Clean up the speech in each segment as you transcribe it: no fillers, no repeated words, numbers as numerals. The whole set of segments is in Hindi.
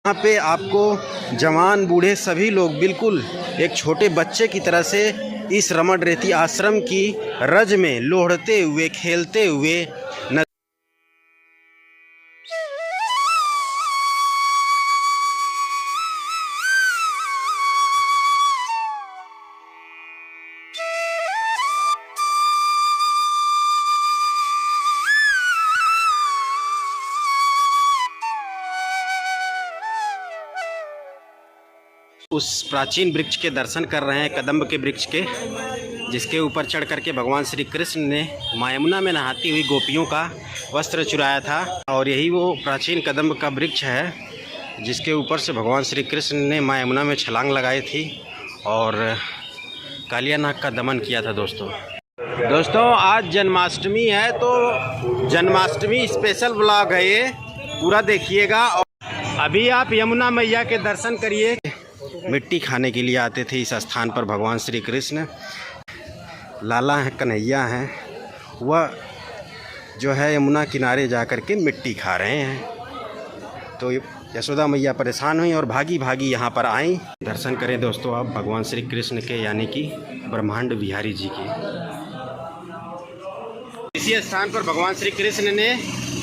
यहाँ पे आपको जवान बूढ़े सभी लोग बिल्कुल एक छोटे बच्चे की तरह से इस रमण रेती आश्रम की रज में लोढ़ते हुए खेलते हुए उस प्राचीन वृक्ष के दर्शन कर रहे हैं, कदम्ब के वृक्ष के, जिसके ऊपर चढ़ करके भगवान श्री कृष्ण ने माँ यमुना में नहाती हुई गोपियों का वस्त्र चुराया था। और यही वो प्राचीन कदम्ब का वृक्ष है जिसके ऊपर से भगवान श्री कृष्ण ने माँ यमुना में छलांग लगाई थी और कालिया नाग का दमन किया था। दोस्तों आज जन्माष्टमी है, तो जन्माष्टमी स्पेशल व्लॉग है ये, पूरा देखिएगा। और अभी आप यमुना मैया के दर्शन करिए। मिट्टी खाने के लिए आते थे इस स्थान पर भगवान श्री कृष्ण। लाला हैं, कन्हैया हैं, वह जो है यमुना किनारे जा कर के मिट्टी खा रहे हैं। तो यशोदा मैया परेशान हुई और भागी भागी यहाँ पर आई। दर्शन करें दोस्तों आप भगवान श्री कृष्ण के, यानी कि ब्रह्मांड बिहारी जी के। इसी स्थान पर भगवान श्री कृष्ण ने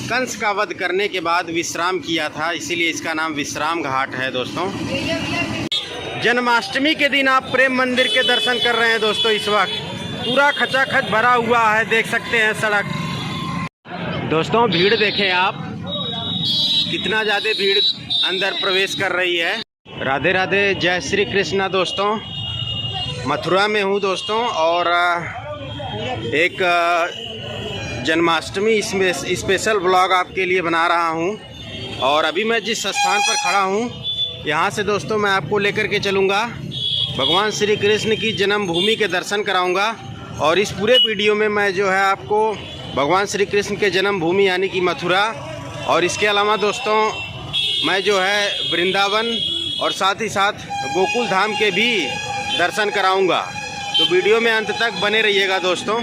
कंस का वध करने के बाद विश्राम किया था, इसीलिए इसका नाम विश्राम घाट है। दोस्तों जन्माष्टमी के दिन आप प्रेम मंदिर के दर्शन कर रहे हैं। दोस्तों इस वक्त पूरा खचाखच भरा हुआ है, देख सकते हैं सड़क। दोस्तों भीड़ देखें आप, कितना ज़्यादा भीड़ अंदर प्रवेश कर रही है। राधे राधे, जय श्री कृष्णा। दोस्तों मथुरा में हूँ दोस्तों, और एक जन्माष्टमी इसमें स्पेशल ब्लॉग आपके लिए बना रहा हूँ। और अभी मैं जिस स्थान पर खड़ा हूँ, यहाँ से दोस्तों मैं आपको लेकर के चलूँगा, भगवान श्री कृष्ण की जन्मभूमि के दर्शन कराऊँगा। और इस पूरे वीडियो में मैं जो है आपको भगवान श्री कृष्ण के जन्मभूमि यानी कि मथुरा, और इसके अलावा दोस्तों मैं जो है वृंदावन और साथ ही साथ गोकुल धाम के भी दर्शन कराऊँगा। तो वीडियो में अंत तक बने रहिएगा दोस्तों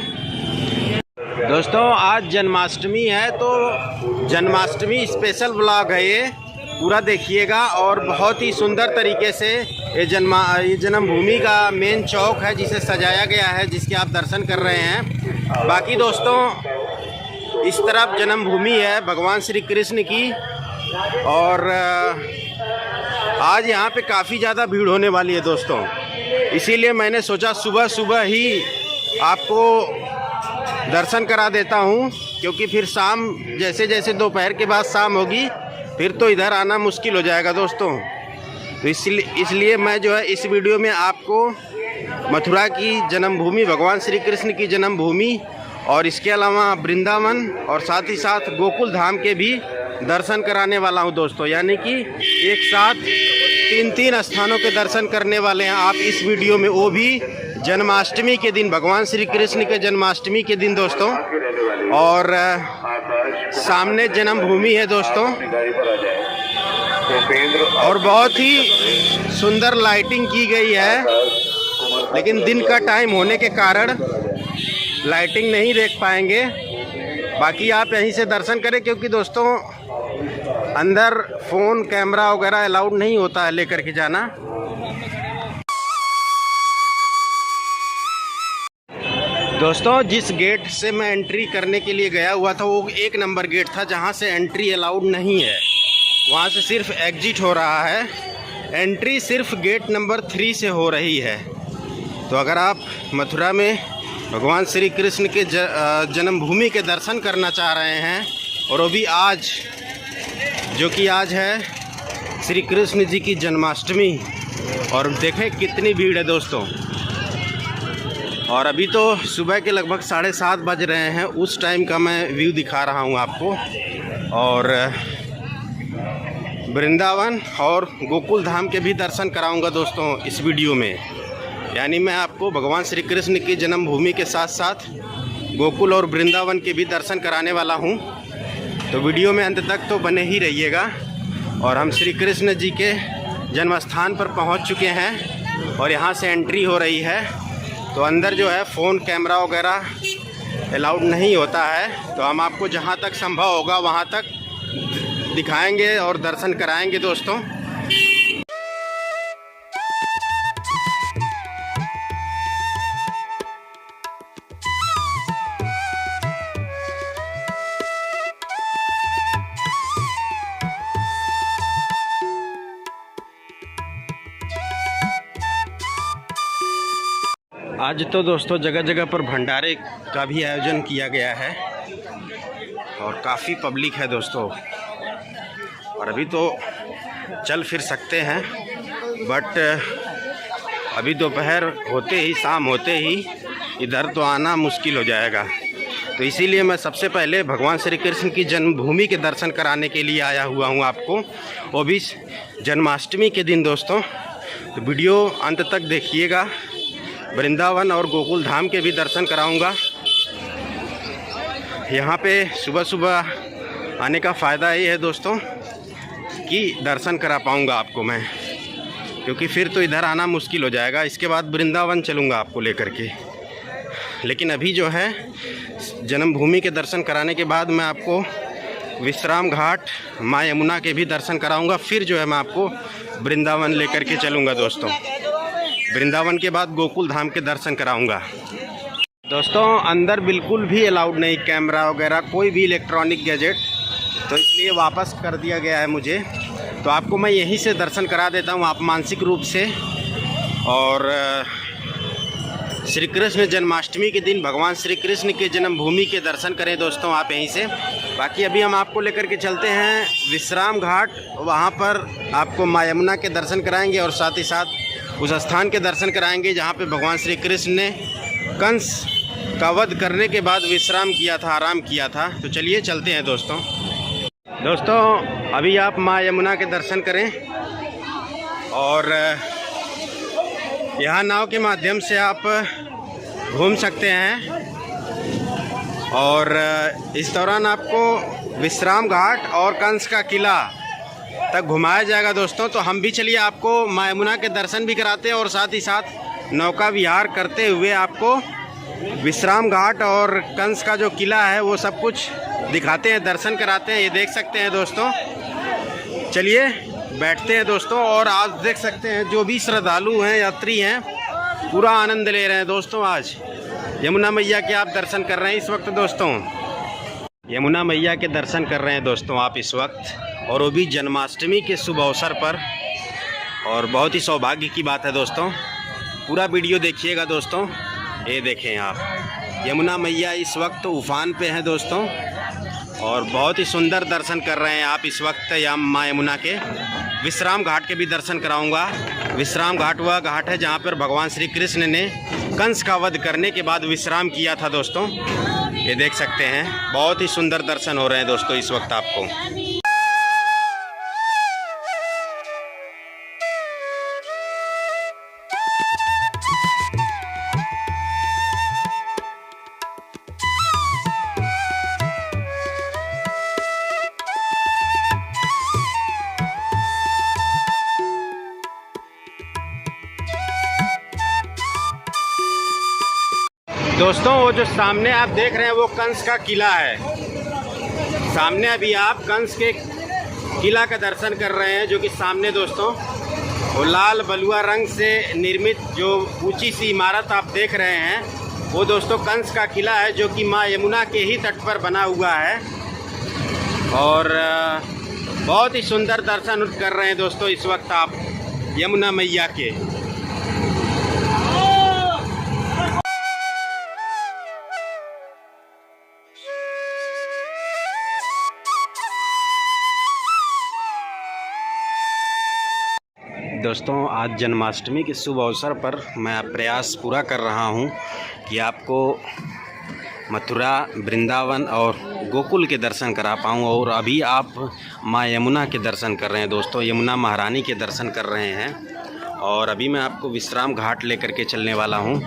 आज जन्माष्टमी है, तो जन्माष्टमी स्पेशल ब्लॉग है ये, पूरा देखिएगा। और बहुत ही सुंदर तरीके से ये जन्मभूमि का मेन चौक है जिसे सजाया गया है, जिसके आप दर्शन कर रहे हैं। बाकी दोस्तों इस तरफ जन्मभूमि है भगवान श्री कृष्ण की, और आज यहाँ पे काफ़ी ज़्यादा भीड़ होने वाली है दोस्तों। इसीलिए मैंने सोचा सुबह सुबह ही आपको दर्शन करा देता हूँ, क्योंकि फिर शाम जैसे जैसे दोपहर के बाद शाम होगी फिर तो इधर आना मुश्किल हो जाएगा दोस्तों। तो इसलिए मैं जो है इस वीडियो में आपको मथुरा की जन्मभूमि, भगवान श्री कृष्ण की जन्मभूमि, और इसके अलावा वृंदावन और साथ ही साथ गोकुल धाम के भी दर्शन कराने वाला हूं दोस्तों। यानी कि एक साथ तीन स्थानों के दर्शन करने वाले हैं आप इस वीडियो में, वो भी जन्माष्टमी के दिन, भगवान श्री कृष्ण के जन्माष्टमी के दिन दोस्तों। और सामने जन्मभूमि है दोस्तों, और बहुत ही सुंदर लाइटिंग की गई है, लेकिन दिन का टाइम होने के कारण लाइटिंग नहीं देख पाएंगे। बाकी आप यहीं से दर्शन करें, क्योंकि दोस्तों अंदर फ़ोन कैमरा वगैरह अलाउड नहीं होता है लेकर के जाना। दोस्तों जिस गेट से मैं एंट्री करने के लिए गया हुआ था वो 1 नंबर गेट था, जहां से एंट्री अलाउड नहीं है, वहां से सिर्फ एग्जिट हो रहा है। एंट्री सिर्फ गेट नंबर 3 से हो रही है। तो अगर आप मथुरा में भगवान श्री कृष्ण के जन्मभूमि के दर्शन करना चाह रहे हैं, और वो भी आज, जो कि आज है श्री कृष्ण जी की जन्माष्टमी, और देखें कितनी भीड़ है दोस्तों। और अभी तो सुबह के लगभग 7:30 बज रहे हैं, उस टाइम का मैं व्यू दिखा रहा हूं आपको। और वृंदावन और गोकुल धाम के भी दर्शन कराऊंगा दोस्तों इस वीडियो में। यानी मैं आपको भगवान श्री कृष्ण की जन्मभूमि के साथ साथ गोकुल और वृंदावन के भी दर्शन कराने वाला हूं। तो वीडियो में अंत तक तो बने ही रहिएगा। और हम श्री कृष्ण जी के जन्म स्थान पर पहुंच चुके हैं, और यहाँ से एंट्री हो रही है। तो अंदर जो है फ़ोन कैमरा वगैरह अलाउड नहीं होता है, तो हम आपको जहाँ तक संभव होगा वहाँ तक दिखाएंगे और दर्शन कराएंगे दोस्तों। आज तो दोस्तों जगह जगह पर भंडारे का भी आयोजन किया गया है और काफ़ी पब्लिक है दोस्तों। और अभी तो चल फिर सकते हैं, बट अभी दोपहर होते ही, शाम होते ही इधर तो आना मुश्किल हो जाएगा। तो इसीलिए मैं सबसे पहले भगवान श्री कृष्ण की जन्मभूमि के दर्शन कराने के लिए आया हुआ हूँ आपको, वो भी जन्माष्टमी के दिन दोस्तों। तो वीडियो अंत तक देखिएगा। वृंदावन और गोकुल धाम के भी दर्शन कराऊंगा। यहाँ पे सुबह सुबह आने का फ़ायदा ये है दोस्तों कि दर्शन करा पाऊँगा आपको मैं, क्योंकि फिर तो इधर आना मुश्किल हो जाएगा। इसके बाद वृंदावन चलूँगा आपको लेकर के। लेकिन अभी जो है जन्मभूमि के दर्शन कराने के बाद मैं आपको विश्राम घाट, माँ यमुना के भी दर्शन कराऊंगा। फिर जो है मैं आपको वृंदावन लेकर के चलूँगा दोस्तों। वृंदावन के बाद गोकुल धाम के दर्शन कराऊंगा दोस्तों। अंदर बिल्कुल भी अलाउड नहीं कैमरा वगैरह, कोई भी इलेक्ट्रॉनिक गैजेट, तो इसलिए वापस कर दिया गया है मुझे। तो आपको मैं यहीं से दर्शन करा देता हूँ, आप मानसिक रूप से। और श्री कृष्ण जन्माष्टमी के दिन भगवान श्री कृष्ण के जन्मभूमि के दर्शन करें दोस्तों आप यहीं से। बाकी अभी हम आपको लेकर के चलते हैं विश्राम घाट, वहाँ पर आपको माँ यमुना के दर्शन कराएंगे और साथ ही साथ उस स्थान के दर्शन कराएंगे जहाँ पे भगवान श्री कृष्ण ने कंस का वध करने के बाद विश्राम किया था, आराम किया था। तो चलिए चलते हैं दोस्तों। अभी आप माँ यमुना के दर्शन करें और यहाँ नाव के माध्यम से आप घूम सकते हैं। और इस दौरान आपको विश्राम घाट और कंस का किला तक घुमाया जाएगा दोस्तों। तो हम भी चलिए आपको माँ यमुना के दर्शन भी कराते हैं और साथ ही साथ नौका विहार करते हुए आपको विश्राम घाट और कंस का जो किला है वो सब कुछ दिखाते हैं, दर्शन कराते हैं। ये देख सकते हैं दोस्तों। चलिए बैठते हैं दोस्तों। और आज देख सकते हैं जो भी श्रद्धालु हैं, यात्री हैं, पूरा आनंद ले रहे हैं दोस्तों। आज यमुना मैया के आप दर्शन कर रहे हैं इस वक्त दोस्तों। यमुना मैया के दर्शन कर रहे हैं दोस्तों आप इस वक्त, और वो भी जन्माष्टमी के शुभ अवसर पर। और बहुत ही सौभाग्य की बात है दोस्तों। पूरा वीडियो देखिएगा दोस्तों। ये देखें आप, यमुना मैया इस वक्त उफान पे हैं दोस्तों और बहुत ही सुंदर दर्शन कर रहे हैं आप इस वक्त माँ यमुना के। विश्राम घाट के भी दर्शन कराऊंगा। विश्राम घाट वह घाट है जहाँ पर भगवान श्री कृष्ण ने कंस का वध करने के बाद विश्राम किया था दोस्तों। ये देख सकते हैं, बहुत ही सुंदर दर्शन हो रहे हैं दोस्तों इस वक्त आपको। दोस्तों वो जो सामने आप देख रहे हैं वो कंस का किला है। सामने अभी आप कंस के किला का दर्शन कर रहे हैं, जो कि सामने दोस्तों वो लाल बलुआ रंग से निर्मित जो ऊंची सी इमारत आप देख रहे हैं वो दोस्तों कंस का किला है, जो कि माँ यमुना के ही तट पर बना हुआ है। और बहुत ही सुंदर दर्शन कर रहे हैं दोस्तों इस वक्त आप यमुना मैया के। दोस्तों आज जन्माष्टमी के शुभ अवसर पर मैं प्रयास पूरा कर रहा हूं कि आपको मथुरा, वृंदावन और गोकुल के दर्शन करा पाऊँ। और अभी आप माँ यमुना के दर्शन कर रहे हैं दोस्तों, यमुना महारानी के दर्शन कर रहे हैं। और अभी मैं आपको विश्राम घाट लेकर के चलने वाला हूं।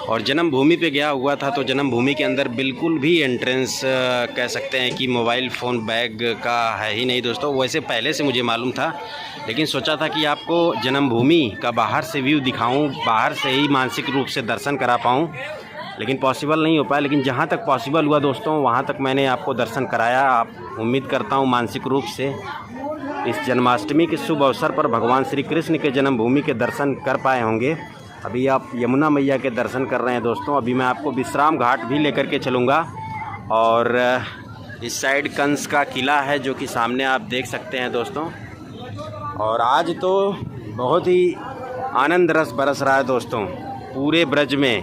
और जन्मभूमि पे गया हुआ था, तो जन्मभूमि के अंदर बिल्कुल भी एंट्रेंस कह सकते हैं कि मोबाइल फ़ोन बैग का है ही नहीं दोस्तों। वैसे पहले से मुझे मालूम था, लेकिन सोचा था कि आपको जन्मभूमि का बाहर से व्यू दिखाऊं, बाहर से ही मानसिक रूप से दर्शन करा पाऊं, लेकिन पॉसिबल नहीं हो पाया। लेकिन जहां तक पॉसिबल हुआ दोस्तों वहां तक मैंने आपको दर्शन कराया। आप उम्मीद करता हूं मानसिक रूप से इस जन्माष्टमी के शुभ अवसर पर भगवान श्री कृष्ण के जन्मभूमि के दर्शन कर पाए होंगे। अभी आप यमुना मैया के दर्शन कर रहे हैं दोस्तों। अभी मैं आपको विश्राम घाट भी लेकर के चलूँगा। और इस साइड कंस का किला है, जो कि सामने आप देख सकते हैं दोस्तों। और आज तो बहुत ही आनंद रस बरस रहा है दोस्तों पूरे ब्रज में।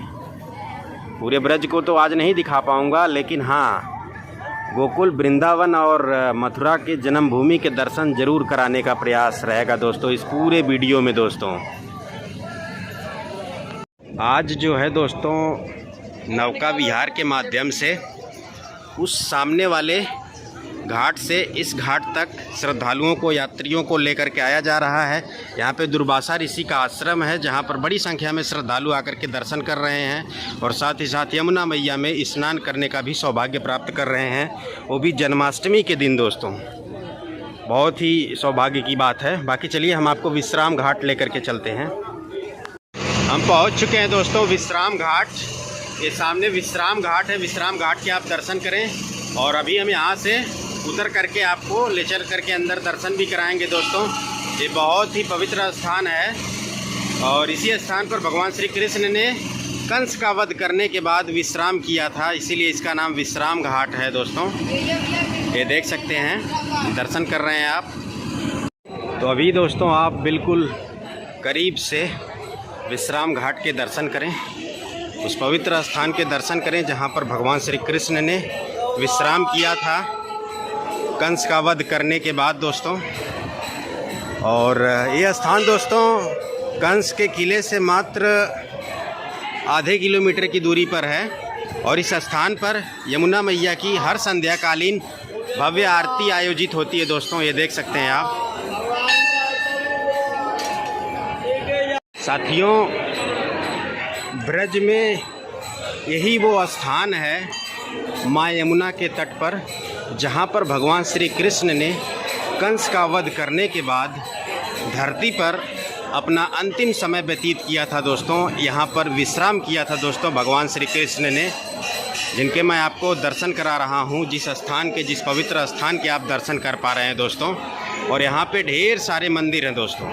पूरे ब्रज को तो आज नहीं दिखा पाऊँगा, लेकिन हाँ गोकुल, वृंदावन और मथुरा के जन्मभूमि के दर्शन जरूर कराने का प्रयास रहेगा दोस्तों इस पूरे वीडियो में। दोस्तों आज जो है दोस्तों नौका विहार के माध्यम से उस सामने वाले घाट से इस घाट तक श्रद्धालुओं को, यात्रियों को लेकर के आया जा रहा है। यहाँ पे दुर्वासा ऋषि का आश्रम है जहाँ पर बड़ी संख्या में श्रद्धालु आकर के दर्शन कर रहे हैं और साथ ही साथ यमुना मैया में स्नान करने का भी सौभाग्य प्राप्त कर रहे हैं, वो भी जन्माष्टमी के दिन। दोस्तों बहुत ही सौभाग्य की बात है। बाकी चलिए हम आपको विश्राम घाट लेकर के चलते हैं। हम पहुँच चुके हैं दोस्तों विश्राम घाट। ये सामने विश्राम घाट है। विश्राम घाट के आप दर्शन करें और अभी हम यहाँ से उतर करके आपको ले चल करके अंदर दर्शन भी कराएंगे। दोस्तों ये बहुत ही पवित्र स्थान है और इसी स्थान पर भगवान श्री कृष्ण ने कंस का वध करने के बाद विश्राम किया था, इसीलिए इसका नाम विश्राम घाट है। दोस्तों ये देख सकते हैं, दर्शन कर रहे हैं आप। तो अभी दोस्तों आप बिल्कुल करीब से विश्राम घाट के दर्शन करें, उस पवित्र स्थान के दर्शन करें जहाँ पर भगवान श्री कृष्ण ने विश्राम किया था कंस का वध करने के बाद। दोस्तों और ये स्थान दोस्तों कंस के किले से मात्र आधे किलोमीटर की दूरी पर है और इस स्थान पर यमुना मैया की हर संध्याकालीन भव्य आरती आयोजित होती है। दोस्तों ये देख सकते हैं आप। साथियों ब्रज में यही वो स्थान है माँ यमुना के तट पर जहाँ पर भगवान श्री कृष्ण ने कंस का वध करने के बाद धरती पर अपना अंतिम समय व्यतीत किया था। दोस्तों यहाँ पर विश्राम किया था दोस्तों भगवान श्री कृष्ण ने, जिनके मैं आपको दर्शन करा रहा हूँ। जिस स्थान के, जिस पवित्र स्थान के आप दर्शन कर पा रहे हैं दोस्तों। और यहाँ पे ढेर सारे मंदिर हैं दोस्तों।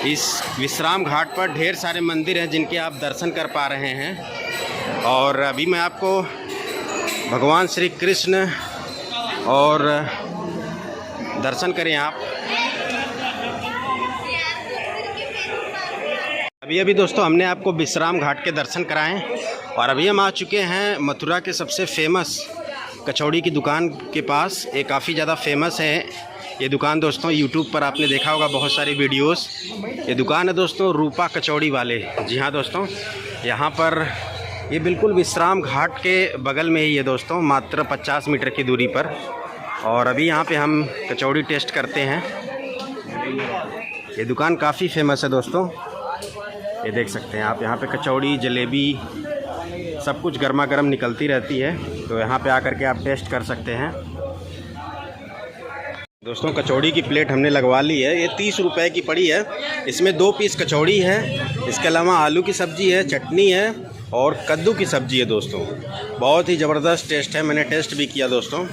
इस विश्राम घाट पर ढेर सारे मंदिर हैं जिनके आप दर्शन कर पा रहे हैं। और अभी मैं आपको भगवान श्री कृष्ण और दर्शन करें आप। अभी दोस्तों हमने आपको विश्राम घाट के दर्शन कराएं और अभी हम आ चुके हैं मथुरा के सबसे फेमस कचौड़ी की दुकान के पास। ये काफ़ी ज़्यादा फेमस है ये दुकान दोस्तों। यूट्यूब पर आपने देखा होगा बहुत सारी वीडियोस। ये दुकान है दोस्तों रूपा कचौड़ी वाले। जी हाँ दोस्तों, यहाँ पर ये बिल्कुल विश्राम घाट के बगल में ही है दोस्तों, मात्र 50 मीटर की दूरी पर। और अभी यहाँ पे हम कचौड़ी टेस्ट करते हैं। ये दुकान काफ़ी फेमस है दोस्तों। ये देख सकते हैं आप, यहाँ पे कचौड़ी, जलेबी सब कुछ गर्मा गर्म निकलती रहती है, तो यहाँ पे आकर के आप टेस्ट कर सकते हैं। दोस्तों कचौड़ी की प्लेट हमने लगवा ली है। ये 30 रुपए की पड़ी है। इसमें 2 पीस कचौड़ी है, इसके अलावा आलू की सब्ज़ी है, चटनी है और कद्दू की सब्ज़ी है दोस्तों। बहुत ही ज़बरदस्त टेस्ट है, मैंने टेस्ट भी किया दोस्तों,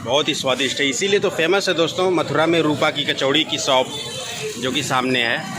बहुत ही स्वादिष्ट है। इसीलिए तो फेमस है दोस्तों मथुरा में रूपा की कचौड़ी की शॉप जो कि सामने है।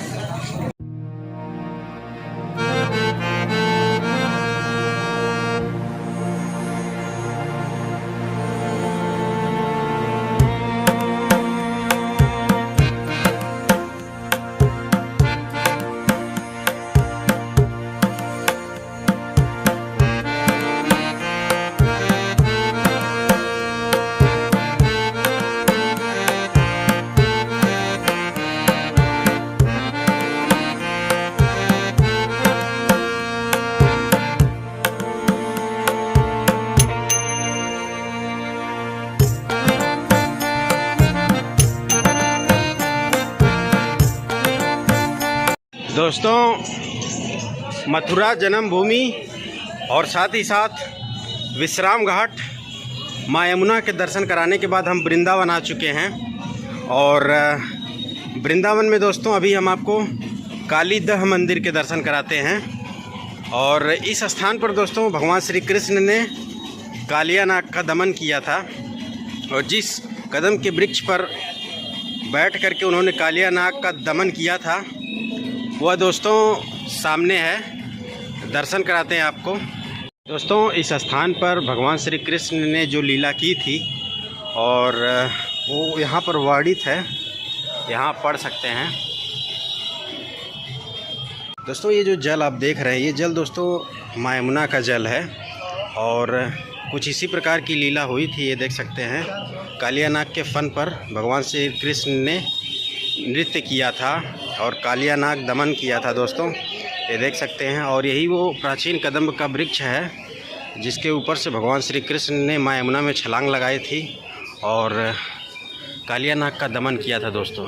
दोस्तों मथुरा जन्मभूमि और साथ ही साथ विश्राम घाट माँ यमुना के दर्शन कराने के बाद हम वृंदावन आ चुके हैं। और वृंदावन में दोस्तों अभी हम आपको कालीदह मंदिर के दर्शन कराते हैं। और इस स्थान पर दोस्तों भगवान श्री कृष्ण ने कालियानाग का दमन किया था और जिस कदम के वृक्ष पर बैठ करके उन्होंने कालियानाग का दमन किया था वह दोस्तों सामने है, दर्शन कराते हैं आपको। दोस्तों इस स्थान पर भगवान श्री कृष्ण ने जो लीला की थी और वो यहाँ पर वर्णित है, यहाँ पढ़ सकते हैं। दोस्तों ये जो जल आप देख रहे हैं, ये जल दोस्तों माँ यमुना का जल है और कुछ इसी प्रकार की लीला हुई थी। ये देख सकते हैं, कालिया नाग के फन पर भगवान श्री कृष्ण ने नृत्य किया था और कालिया नाग दमन किया था दोस्तों, ये देख सकते हैं। और यही वो प्राचीन कदम्ब का वृक्ष है जिसके ऊपर से भगवान श्री कृष्ण ने माँ यमुना में छलांग लगाई थी और कालिया नाग का दमन किया था दोस्तों।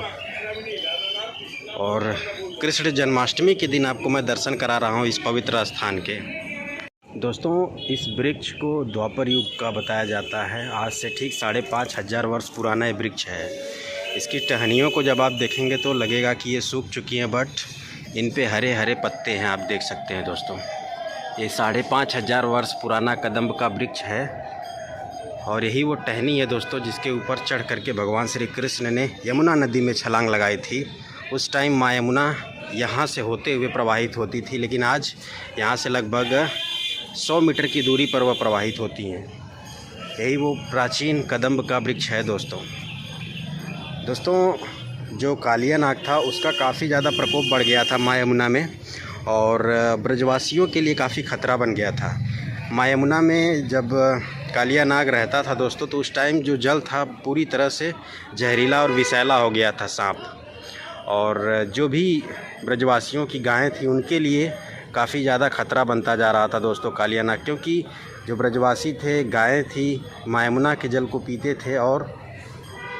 और कृष्ण जन्माष्टमी के दिन आपको मैं दर्शन करा रहा हूँ इस पवित्र स्थान के। दोस्तों, इस वृक्ष को द्वापर युग का बताया जाता है। आज से ठीक 5,500 वर्ष पुराना ये वृक्ष है। इसकी टहनियों को जब आप देखेंगे तो लगेगा कि ये सूख चुकी हैं, बट इन पे हरे हरे पत्ते हैं, आप देख सकते हैं दोस्तों। ये 5,500 वर्ष पुराना कदम्ब का वृक्ष है और यही वो टहनी है दोस्तों जिसके ऊपर चढ़ करके भगवान श्री कृष्ण ने यमुना नदी में छलांग लगाई थी। उस टाइम माँ यमुना यहाँ से होते हुए प्रवाहित होती थी, लेकिन आज यहाँ से लगभग 100 मीटर की दूरी पर वह प्रवाहित होती हैं। यही वो प्राचीन कदम्ब का वृक्ष है दोस्तों। जो कालिया नाग था उसका काफ़ी ज़्यादा प्रकोप बढ़ गया था माँ यमुना में और ब्रजवासियों के लिए काफ़ी खतरा बन गया था। माँ यमुना में जब कालिया नाग रहता था दोस्तों तो उस टाइम जो जल था पूरी तरह से जहरीला और विषैला हो गया था, सांप। और जो भी ब्रजवासियों की गायें थी उनके लिए काफ़ी ज़्यादा खतरा बनता जा रहा था दोस्तों कालिया नाग, क्योंकि जो ब्रजवासी थे, गायें थी, माँ यमुना के जल को पीते थे और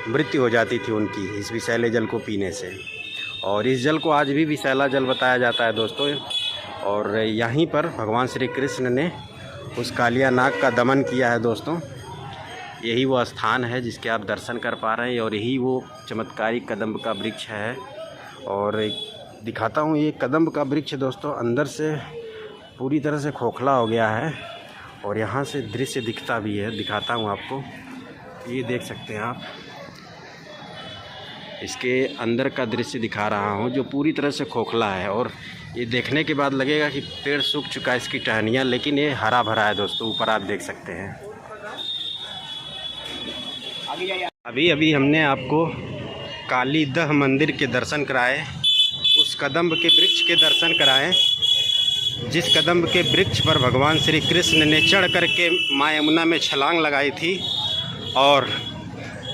मृत्यु हो जाती थी उनकी इस विषैले जल को पीने से। और इस जल को आज भी विषैला जल बताया जाता है दोस्तों। और यहीं पर भगवान श्री कृष्ण ने उस कालिया नाग का दमन किया है दोस्तों। यही वो स्थान है जिसके आप दर्शन कर पा रहे हैं और यही वो चमत्कारिक कदम्ब का वृक्ष है। और दिखाता हूँ, ये कदम्ब का वृक्ष दोस्तों अंदर से पूरी तरह से खोखला हो गया है और यहाँ से दृश्य दिखता भी है। दिखाता हूँ आपको, ये देख सकते हैं आप, इसके अंदर का दृश्य दिखा रहा हूँ जो पूरी तरह से खोखला है। और ये देखने के बाद लगेगा कि पेड़ सूख चुका है, इसकी टहनियाँ, लेकिन ये हरा भरा है दोस्तों। ऊपर आप देख सकते हैं। अभी हमने आपको काली दह मंदिर के दर्शन कराए, उस कदम्ब के वृक्ष के दर्शन कराए जिस कदम्ब के वृक्ष पर भगवान श्री कृष्ण ने चढ़ करके माँ यमुना में छलांग लगाई थी और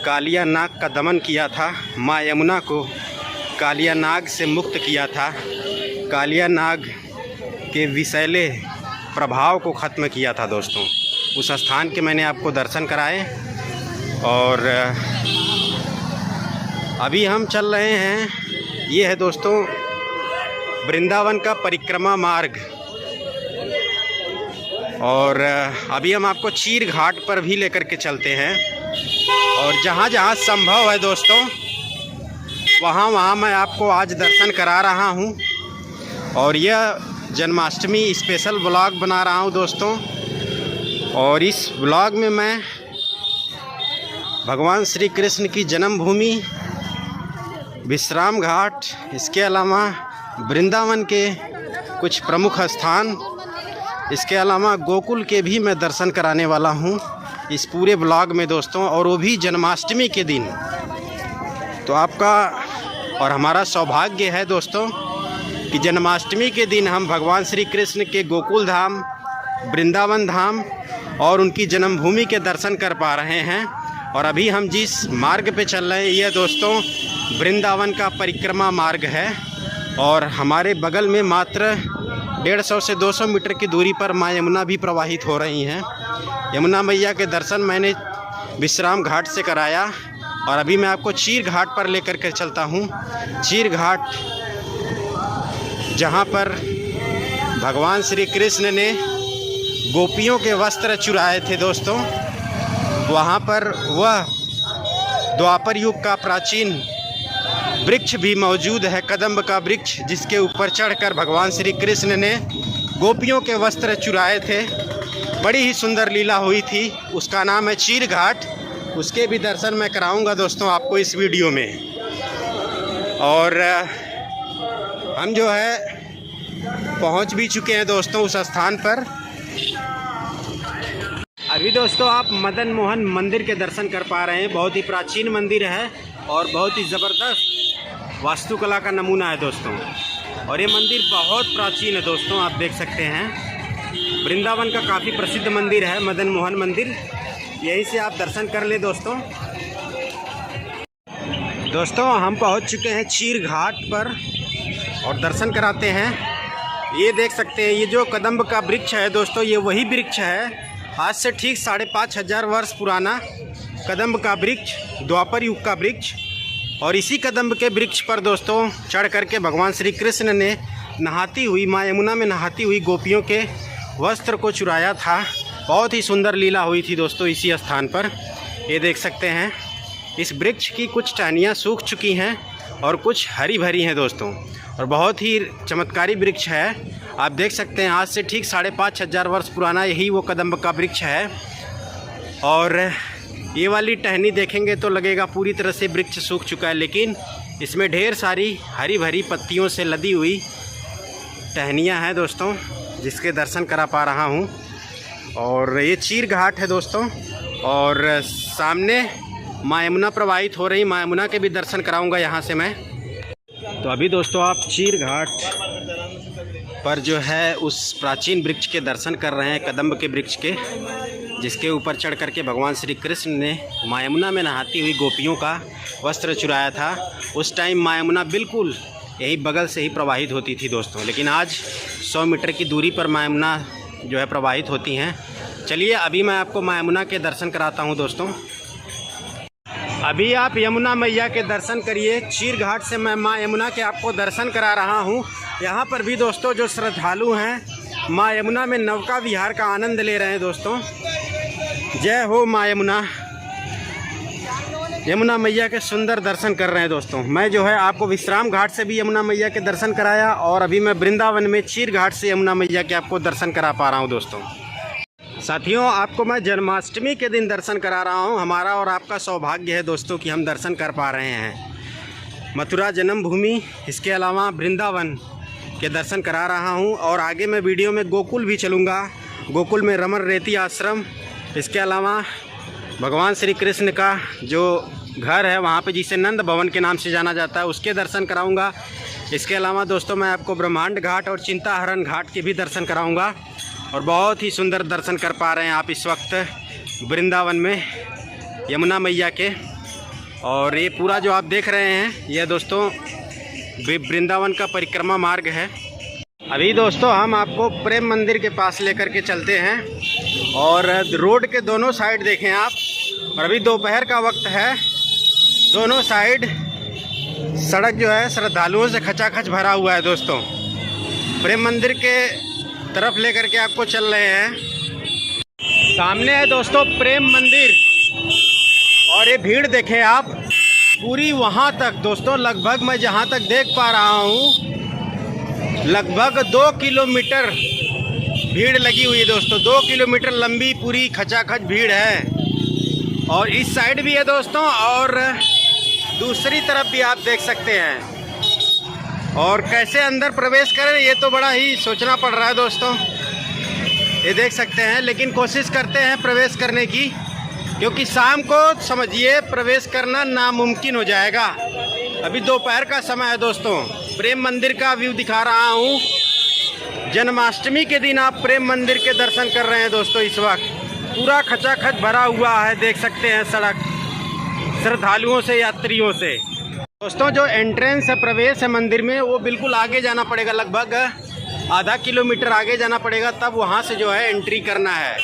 कालिया नाग का दमन किया था। माँ यमुना को कालिया नाग से मुक्त किया था, कालिया नाग के विषैले प्रभाव को ख़त्म किया था दोस्तों। उस स्थान के मैंने आपको दर्शन कराए और अभी हम चल रहे हैं, ये है दोस्तों वृंदावन का परिक्रमा मार्ग। और अभी हम आपको चीर घाट पर भी लेकर के चलते हैं और जहाँ जहाँ संभव है दोस्तों वहाँ मैं आपको आज दर्शन करा रहा हूँ। और यह जन्माष्टमी स्पेशल व्लॉग बना रहा हूँ दोस्तों। और इस व्लॉग में मैं भगवान श्री कृष्ण की जन्मभूमि, विश्राम घाट, इसके अलावा वृंदावन के कुछ प्रमुख स्थान, इसके अलावा गोकुल के भी मैं दर्शन कराने वाला हूँ इस पूरे ब्लॉग में दोस्तों, और वो भी जन्माष्टमी के दिन। तो आपका और हमारा सौभाग्य है दोस्तों कि जन्माष्टमी के दिन हम भगवान श्री कृष्ण के गोकुल धाम, वृंदावन धाम और उनकी जन्मभूमि के दर्शन कर पा रहे हैं। और अभी हम जिस मार्ग पे चल रहे हैं ये दोस्तों वृंदावन का परिक्रमा मार्ग है और हमारे बगल में मात्र 150 से 200 मीटर की दूरी पर माँ यमुना भी प्रवाहित हो रही हैं। यमुना मैया के दर्शन मैंने विश्राम घाट से कराया और अभी मैं आपको चीर घाट पर लेकर के चलता हूँ। चीर घाट जहाँ पर भगवान श्री कृष्ण ने गोपियों के वस्त्र चुराए थे दोस्तों, वहाँ पर वह द्वापर युग का प्राचीन वृक्ष भी मौजूद है, कदम्ब का वृक्ष, जिसके ऊपर चढ़कर भगवान श्री कृष्ण ने गोपियों के वस्त्र चुराए थे। बड़ी ही सुंदर लीला हुई थी, उसका नाम है चीर घाट। उसके भी दर्शन मैं कराऊंगा दोस्तों आपको इस वीडियो में। और हम जो है पहुंच भी चुके हैं दोस्तों उस स्थान पर। अभी दोस्तों आप मदन मोहन मंदिर के दर्शन कर पा रहे हैं। बहुत ही प्राचीन मंदिर है और बहुत ही ज़बरदस्त वास्तुकला का नमूना है दोस्तों। और ये मंदिर बहुत प्राचीन है दोस्तों, आप देख सकते हैं। वृंदावन का काफ़ी प्रसिद्ध मंदिर है, मदन मोहन मंदिर। यहीं से आप दर्शन कर ले दोस्तों। हम पहुंच चुके हैं चीर घाट पर और दर्शन कराते हैं। ये देख सकते हैं, ये जो कदम्ब का वृक्ष है दोस्तों, ये वही वृक्ष है आज से ठीक 5,500 वर्ष पुराना कदम्ब का वृक्ष, द्वापर युग का वृक्ष। और इसी कदम्ब के वृक्ष पर दोस्तों चढ़ करके भगवान श्री कृष्ण ने नहाती हुई, माँ यमुना में नहाती हुई गोपियों के वस्त्र को चुराया था। बहुत ही सुंदर लीला हुई थी दोस्तों इसी स्थान पर। ये देख सकते हैं, इस वृक्ष की कुछ टहनियाँ सूख चुकी हैं और कुछ हरी भरी हैं दोस्तों, और बहुत ही चमत्कारी वृक्ष है। आप देख सकते हैं, आज से ठीक 5,500 वर्ष पुराना यही वो कदम्ब का वृक्ष है। और ये वाली टहनी देखेंगे तो लगेगा पूरी तरह से वृक्ष सूख चुका है, लेकिन इसमें ढेर सारी हरी भरी पत्तियों से लदी हुई टहनियाँ हैं दोस्तों, जिसके दर्शन करा पा रहा हूँ। और ये चीर घाट है दोस्तों, और सामने माँ यमुना प्रवाहित हो रही, माँ यमुना के भी दर्शन कराऊंगा यहाँ से मैं। तो अभी दोस्तों आप चीर घाट पर जो है उस प्राचीन वृक्ष के दर्शन कर रहे हैं, कदम्ब के वृक्ष के, जिसके ऊपर चढ़ करके भगवान श्री कृष्ण ने माँ यमुना में नहाती हुई गोपियों का वस्त्र चुराया था। उस टाइम माँ यमुना बिल्कुल यही बगल से ही प्रवाहित होती थी दोस्तों, लेकिन आज 100 मीटर की दूरी पर माँ यमुना जो है प्रवाहित होती हैं। चलिए अभी मैं आपको माँ यमुना के दर्शन कराता हूँ दोस्तों। अभी आप यमुना मैया के दर्शन करिए। चीर घाट से मैं माँ यमुना के आपको दर्शन करा रहा हूँ। यहाँ पर भी दोस्तों जो श्रद्धालु हैं माँ यमुना में नौका विहार का आनंद ले रहे हैं दोस्तों। जय हो माँ यमुना। यमुना मैया के सुंदर दर्शन कर रहे हैं दोस्तों। मैं जो है आपको विश्राम घाट से भी यमुना मैया के दर्शन कराया, और अभी मैं वृंदावन में चीर घाट से यमुना मैया के आपको दर्शन करा पा रहा हूँ दोस्तों। साथियों, आपको मैं जन्माष्टमी के दिन दर्शन करा रहा हूँ। हमारा और आपका सौभाग्य है दोस्तों कि हम दर्शन कर पा रहे हैं। मथुरा जन्मभूमि, इसके अलावा वृंदावन के दर्शन करा रहा हूँ, और आगे मैं वीडियो में गोकुल भी चलूँगा। गोकुल में रमन रेती आश्रम, इसके अलावा भगवान श्री कृष्ण का जो घर है वहाँ पे, जिसे नंद भवन के नाम से जाना जाता है, उसके दर्शन कराऊंगा। इसके अलावा दोस्तों मैं आपको ब्रह्मांड घाट और चिंताहरण घाट के भी दर्शन कराऊंगा। और बहुत ही सुंदर दर्शन कर पा रहे हैं आप इस वक्त वृंदावन में यमुना मैया के। और ये पूरा जो आप देख रहे हैं, यह दोस्तों वृंदावन का परिक्रमा मार्ग है। अभी दोस्तों हम आपको प्रेम मंदिर के पास लेकर के चलते हैं, और रोड के दोनों साइड देखें आप। और अभी दोपहर का वक्त है, दोनों साइड सड़क जो है श्रद्धालुओं से खचाखच भरा हुआ है दोस्तों। प्रेम मंदिर के तरफ लेकर के आपको चल रहे हैं। सामने है दोस्तों प्रेम मंदिर, और ये भीड़ देखें आप पूरी वहाँ तक दोस्तों। लगभग मैं जहाँ तक देख पा रहा हूँ, लगभग 2 किलोमीटर भीड़ लगी हुई है दोस्तों। 2 किलोमीटर लंबी पूरी खचाखच भीड़ है। और इस साइड भी है दोस्तों, और दूसरी तरफ भी आप देख सकते हैं। और कैसे अंदर प्रवेश करें ये तो बड़ा ही सोचना पड़ रहा है दोस्तों। ये देख सकते हैं, लेकिन कोशिश करते हैं प्रवेश करने की, क्योंकि शाम को समझिए प्रवेश करना नामुमकिन हो जाएगा। अभी दोपहर का समय है दोस्तों। प्रेम मंदिर का व्यू दिखा रहा हूँ। जन्माष्टमी के दिन आप प्रेम मंदिर के दर्शन कर रहे हैं दोस्तों। इस वक्त पूरा खचाखच भरा हुआ है, देख सकते हैं सड़क श्रद्धालुओं से, यात्रियों से। दोस्तों जो एंट्रेंस है, प्रवेश है मंदिर में, वो बिल्कुल आगे जाना पड़ेगा। लगभग आधा किलोमीटर आगे जाना पड़ेगा, तब वहाँ से जो है एंट्री करना है।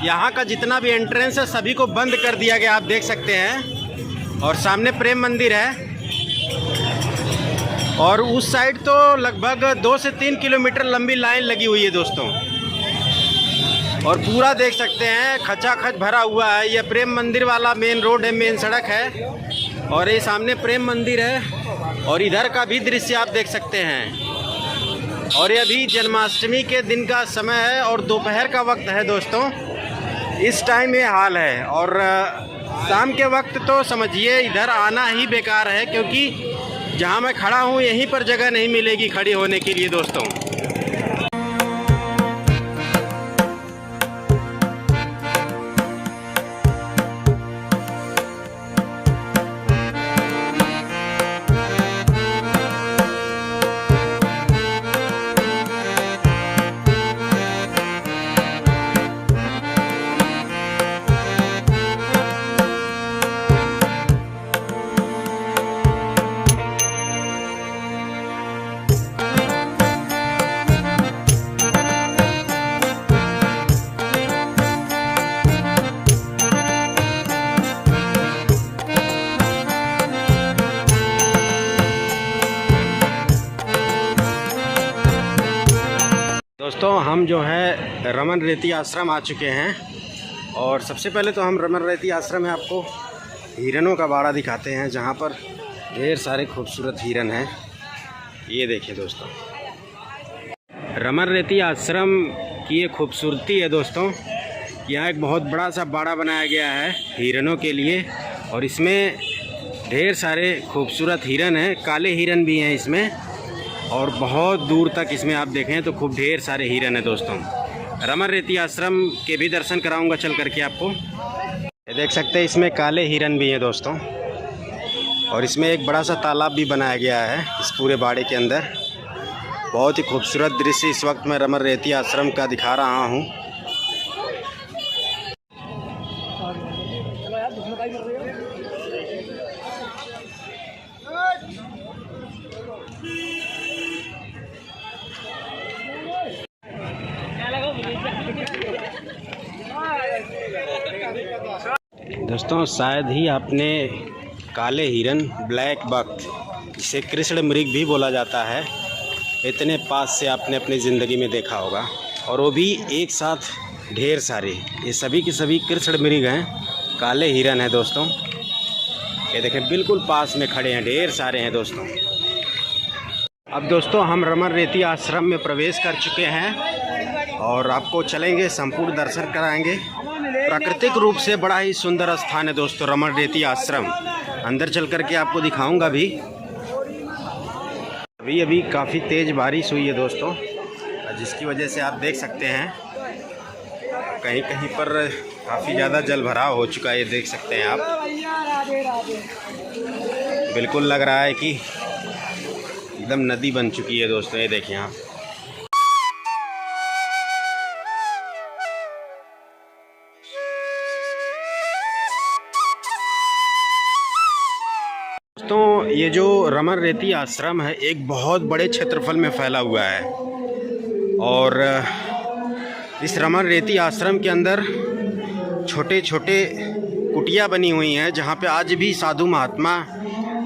यहाँ का जितना भी एंट्रेंस है सभी को बंद कर दिया गया, आप देख सकते हैं। और सामने प्रेम मंदिर है, और उस साइड तो लगभग 2 से 3 किलोमीटर लंबी लाइन लगी हुई है दोस्तों। और पूरा देख सकते हैं खचाखच भरा हुआ है। यह प्रेम मंदिर वाला मेन रोड है, मेन सड़क है, और ये सामने प्रेम मंदिर है। और इधर का भी दृश्य आप देख सकते हैं। और ये अभी जन्माष्टमी के दिन का समय है और दोपहर का वक्त है दोस्तों। इस टाइम ये हाल है। और शाम के वक्त तो समझिए इधर आना ही बेकार है, क्योंकि जहाँ मैं खड़ा हूँ यहीं पर जगह नहीं मिलेगी खड़ी होने के लिए दोस्तों। दोस्तों हम जो है रमन रेती आश्रम आ चुके हैं और सबसे पहले तो हम रमन रेती आश्रम में आपको हिरणों का बाड़ा दिखाते हैं, जहाँ पर ढेर सारे खूबसूरत हिरण हैं। ये देखिए दोस्तों, रमन रेती आश्रम की ये खूबसूरती है दोस्तों। यहाँ एक बहुत बड़ा सा बाड़ा बनाया गया है हिरणों के लिए और इसमें ढेर सारे खूबसूरत हिरण हैं, काले हिरण भी हैं इसमें और बहुत दूर तक इसमें आप देखें तो खूब ढेर सारे हिरण हैं दोस्तों। रमन रेती आश्रम के भी दर्शन कराऊंगा चल करके आपको। ये देख सकते हैं इसमें काले हिरण भी हैं दोस्तों और इसमें एक बड़ा सा तालाब भी बनाया गया है इस पूरे बाड़े के अंदर। बहुत ही खूबसूरत दृश्य इस वक्त मैं रमन रेती आश्रम का दिखा रहा हूँ। दोस्तों शायद ही आपने काले हिरन, ब्लैक बक, इसे कृष्ण मृग भी बोला जाता है, इतने पास से आपने अपनी ज़िंदगी में देखा होगा और वो भी एक साथ ढेर सारे। ये सभी के सभी कृष्ण मृग हैं, काले हिरन हैं दोस्तों। ये देखें बिल्कुल पास में खड़े हैं, ढेर सारे हैं दोस्तों। अब दोस्तों हम रमन रेती आश्रम में प्रवेश कर चुके हैं और आपको चलेंगे, संपूर्ण दर्शन कराएंगे। प्राकृतिक रूप से बड़ा ही सुंदर स्थान है दोस्तों रमन रेती आश्रम। अंदर चल कर के आपको दिखाऊंगा भी। अभी काफ़ी तेज़ बारिश हुई है दोस्तों, जिसकी वजह से आप देख सकते हैं कहीं कहीं पर काफ़ी ज़्यादा जल भराव हो चुका है। ये देख सकते हैं आप, बिल्कुल लग रहा है कि एकदम नदी बन चुकी है दोस्तों। ये देखिए आप, दोस्तों ये जो रमन रेती आश्रम है एक बहुत बड़े क्षेत्रफल में फैला हुआ है और इस रमन रेती आश्रम के अंदर छोटे छोटे कुटिया बनी हुई हैं, जहाँ पे आज भी साधु महात्मा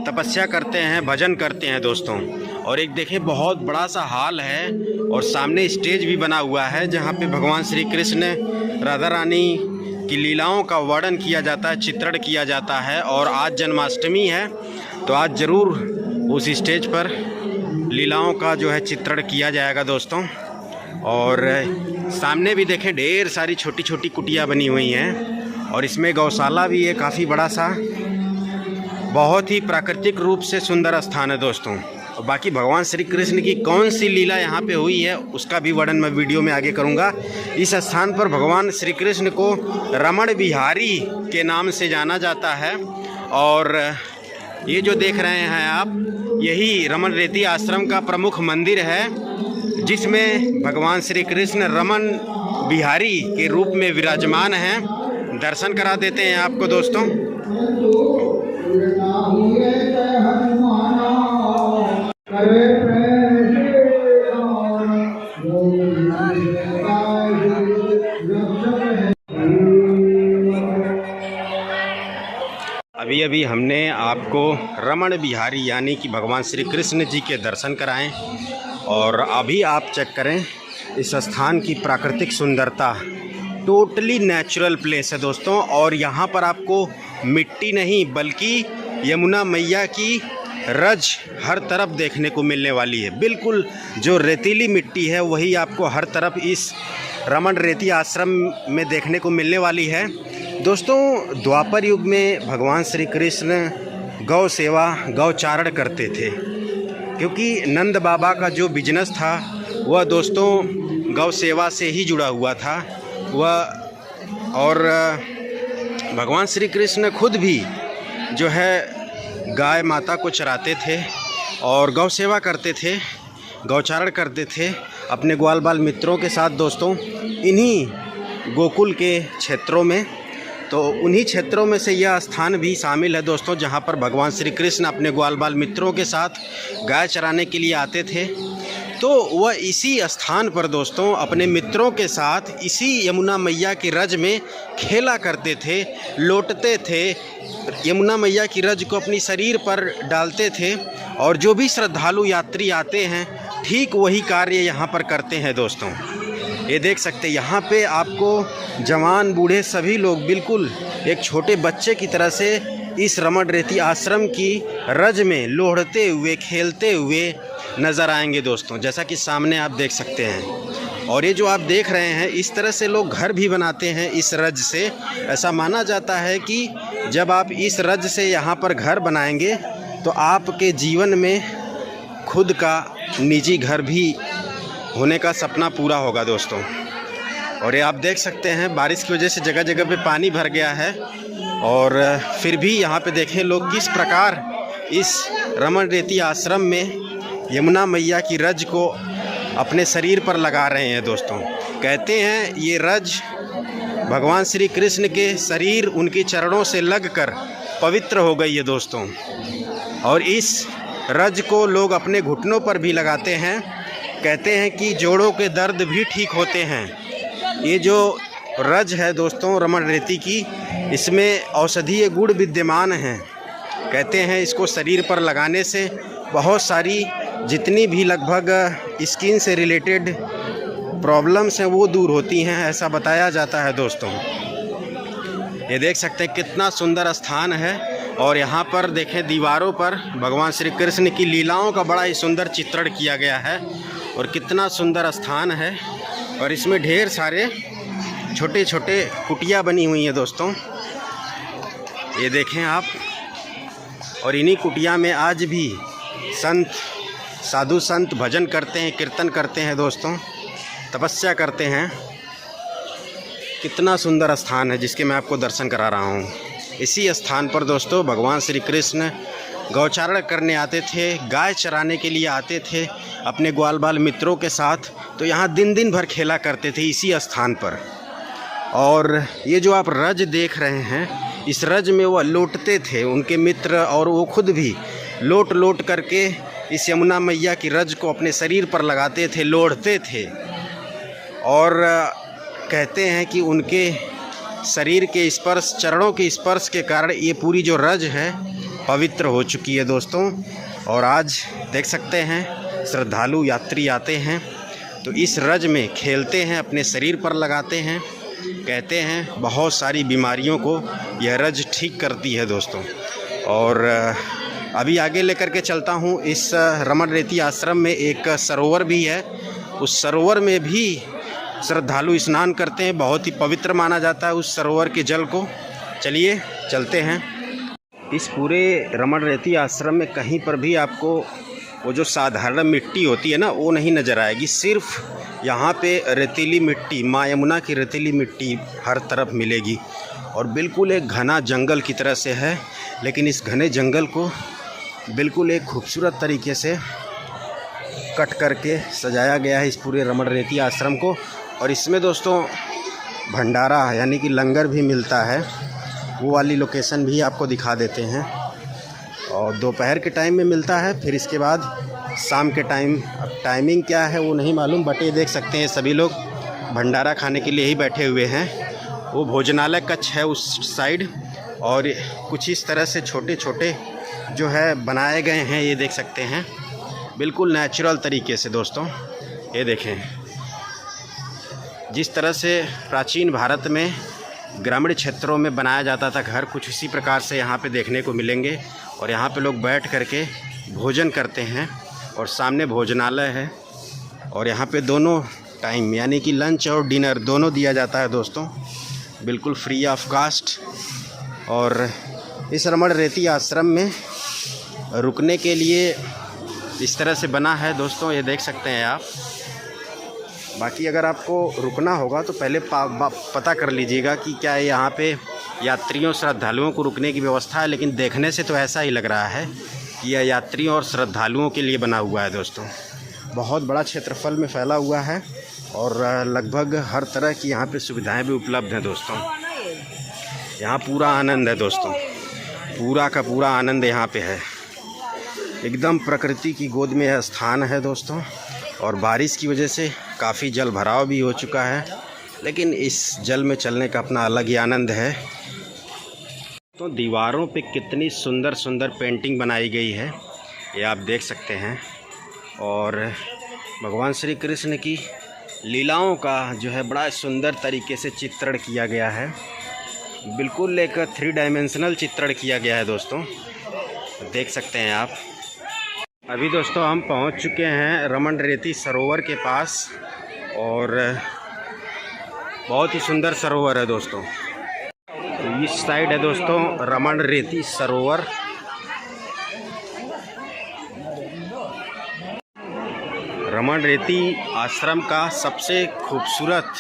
तपस्या करते हैं, भजन करते हैं दोस्तों। और एक देखें बहुत बड़ा सा हॉल है और सामने स्टेज भी बना हुआ है, जहाँ पे भगवान श्री कृष्ण, राधा रानी की लीलाओं का वर्णन किया जाता है, चित्रण किया जाता है। और आज जन्माष्टमी है तो आज ज़रूर उस स्टेज पर लीलाओं का जो है चित्रण किया जाएगा दोस्तों। और सामने भी देखें ढेर सारी छोटी छोटी कुटिया बनी हुई हैं और इसमें गौशाला भी है काफ़ी बड़ा सा। बहुत ही प्राकृतिक रूप से सुंदर स्थान है दोस्तों। और बाकी भगवान श्री कृष्ण की कौन सी लीला यहाँ पे हुई है उसका भी वर्णन मैं वीडियो में आगे करूँगा। इस स्थान पर भगवान श्री कृष्ण को रमण बिहारी के नाम से जाना जाता है और ये जो देख रहे हैं आप, यही रमन रेती आश्रम का प्रमुख मंदिर है, जिसमें भगवान श्री कृष्ण रमन बिहारी के रूप में विराजमान हैं। दर्शन करा देते हैं आपको दोस्तों। अभी हमने आपको रमण बिहारी यानी कि भगवान श्री कृष्ण जी के दर्शन कराएं और अभी आप चेक करें इस स्थान की प्राकृतिक सुंदरता। टोटली नेचुरल प्लेस है दोस्तों और यहाँ पर आपको मिट्टी नहीं बल्कि यमुना मैया की रज हर तरफ देखने को मिलने वाली है। बिल्कुल जो रेतीली मिट्टी है वही आपको हर तरफ इस रमन रेती आश्रम में देखने को मिलने वाली है दोस्तों। द्वापर युग में भगवान श्री कृष्ण गौ सेवा, गौचारण करते थे, क्योंकि नंद बाबा का जो बिजनेस था वह दोस्तों गौ सेवा से ही जुड़ा हुआ था वह। और भगवान श्री कृष्ण खुद भी जो है गाय माता को चराते थे और गौ सेवा करते थे, गौचारण करते थे अपने ग्वाल बाल मित्रों के साथ दोस्तों इन्हीं गोकुल के क्षेत्रों में। तो उन्हीं क्षेत्रों में से यह स्थान भी शामिल है दोस्तों, जहां पर भगवान श्री कृष्ण अपने ग्वाल बाल मित्रों के साथ गाय चराने के लिए आते थे। तो वह इसी स्थान पर दोस्तों अपने मित्रों के साथ इसी यमुना मैया की रज में खेला करते थे, लौटते थे, यमुना मैया की रज को अपनी शरीर पर डालते थे। और जो भी श्रद्धालु यात्री आते हैं ठीक वही कार्य यहाँ पर करते हैं दोस्तों। ये देख सकते हैं यहाँ पे आपको जवान बूढ़े सभी लोग बिल्कुल एक छोटे बच्चे की तरह से इस रमण रेती आश्रम की रज में लोढ़ते हुए खेलते हुए नज़र आएंगे दोस्तों, जैसा कि सामने आप देख सकते हैं। और ये जो आप देख रहे हैं इस तरह से लोग घर भी बनाते हैं इस रज से। ऐसा माना जाता है कि जब आप इस रज से यहाँ पर घर बनाएंगे तो आपके जीवन में खुद का निजी घर भी होने का सपना पूरा होगा दोस्तों। और ये आप देख सकते हैं बारिश की वजह से जगह जगह पे पानी भर गया है, और फिर भी यहाँ पे देखें लोग किस प्रकार इस रमण रेती आश्रम में यमुना मैया की रज को अपने शरीर पर लगा रहे हैं दोस्तों। कहते हैं ये रज भगवान श्री कृष्ण के शरीर उनके चरणों से लगकर पवित्र हो गई है दोस्तों। और इस रज को लोग अपने घुटनों पर भी लगाते हैं। कहते हैं कि जोड़ों के दर्द भी ठीक होते हैं। ये जो रज है दोस्तों रमण रेती की, इसमें औषधीय गुण विद्यमान हैं। कहते हैं इसको शरीर पर लगाने से बहुत सारी जितनी भी लगभग स्किन से रिलेटेड प्रॉब्लम्स हैं वो दूर होती हैं, ऐसा बताया जाता है दोस्तों। ये देख सकते हैं कितना सुंदर स्थान है। और यहाँ पर देखें दीवारों पर भगवान श्री कृष्ण की लीलाओं का बड़ा ही सुंदर चित्रण किया गया है, और कितना सुंदर स्थान है। और इसमें ढेर सारे छोटे छोटे कुटिया बनी हुई हैं दोस्तों, ये देखें आप। और इन्हीं कुटिया में आज भी संत साधु संत भजन करते हैं, कीर्तन करते हैं दोस्तों, तपस्या करते हैं। कितना सुंदर स्थान है जिसके मैं आपको दर्शन करा रहा हूँ। इसी स्थान पर दोस्तों भगवान श्री कृष्ण गौचारण करने आते थे, गाय चराने के लिए आते थे अपने ग्वाल बाल मित्रों के साथ। तो यहाँ दिन दिन भर खेला करते थे इसी स्थान पर। और ये जो आप रज देख रहे हैं, इस रज में वह लौटते थे, उनके मित्र और वो खुद भी लोट लोट करके इस यमुना मैया की रज को अपने शरीर पर लगाते थे, लोढ़ते थे। और कहते हैं कि उनके शरीर के स्पर्श, चरणों के स्पर्श के कारण ये पूरी जो रज है पवित्र हो चुकी है दोस्तों। और आज देख सकते हैं श्रद्धालु यात्री आते हैं तो इस रज में खेलते हैं, अपने शरीर पर लगाते हैं। कहते हैं बहुत सारी बीमारियों को यह रज ठीक करती है दोस्तों। और अभी आगे लेकर के चलता हूँ। इस रमण रेती आश्रम में एक सरोवर भी है, उस सरोवर में भी श्रद्धालु स्नान करते हैं, बहुत ही पवित्र माना जाता है उस सरोवर के जल को। चलिए चलते हैं। इस पूरे रमण रेती आश्रम में कहीं पर भी आपको वो जो साधारण मिट्टी होती है ना वो नहीं नज़र आएगी। सिर्फ यहाँ पे रेतीली मिट्टी, माँ यमुना की रेतीली मिट्टी हर तरफ मिलेगी। और बिल्कुल एक घना जंगल की तरह से है, लेकिन इस घने जंगल को बिल्कुल एक खूबसूरत तरीके से कट करके सजाया गया है इस पूरे रमण रेती आश्रम को। और इसमें दोस्तों भंडारा यानी कि लंगर भी मिलता है, वो वाली लोकेशन भी आपको दिखा देते हैं। और दोपहर के टाइम में मिलता है, फिर इसके बाद शाम के टाइम। अब टाइमिंग क्या है वो नहीं मालूम, बट ये देख सकते हैं सभी लोग भंडारा खाने के लिए ही बैठे हुए हैं। वो भोजनालय कक्ष है उस साइड, और कुछ इस तरह से छोटे छोटे जो है बनाए गए हैं, ये देख सकते हैं बिल्कुल नेचुरल तरीके से दोस्तों। ये देखें जिस तरह से प्राचीन भारत में ग्रामीण क्षेत्रों में बनाया जाता था घर, कुछ इसी प्रकार से यहाँ पे देखने को मिलेंगे। और यहाँ पे लोग बैठ करके भोजन करते हैं, और सामने भोजनालय है। और यहाँ पे दोनों टाइम यानी कि लंच और डिनर दोनों दिया जाता है दोस्तों, बिल्कुल फ्री ऑफ कास्ट। और इस रमण रेती आश्रम में रुकने के लिए इस तरह से बना है दोस्तों, ये देख सकते हैं आप। बाकी अगर आपको रुकना होगा तो पहले पता कर लीजिएगा कि क्या यहाँ पे यात्रियों श्रद्धालुओं को रुकने की व्यवस्था है। लेकिन देखने से तो ऐसा ही लग रहा है कि यह यात्रियों और श्रद्धालुओं के लिए बना हुआ है दोस्तों। बहुत बड़ा क्षेत्रफल में फैला हुआ है, और लगभग हर तरह की यहाँ पे सुविधाएं भी उपलब्ध हैं दोस्तों। यहाँ पूरा आनंद है दोस्तों, पूरा का पूरा आनंद यहाँ पे है। एकदम प्रकृति की गोद में यह स्थान है दोस्तों। और बारिश की वजह से काफ़ी जल भराव भी हो चुका है, लेकिन इस जल में चलने का अपना अलग ही आनंद है। तो दीवारों पे कितनी सुंदर सुंदर पेंटिंग बनाई गई है, ये आप देख सकते हैं। और भगवान श्री कृष्ण की लीलाओं का जो है बड़ा सुंदर तरीके से चित्रण किया गया है। बिल्कुल एक 3 डायमेंशनल चित्रण किया गया है दोस्तों, देख सकते हैं आप। अभी दोस्तों हम पहुंच चुके हैं रमण रेती सरोवर के पास और बहुत ही सुंदर सरोवर है दोस्तों। तो इस साइड है दोस्तों रमण रेती सरोवर। रमण रेती आश्रम का सबसे खूबसूरत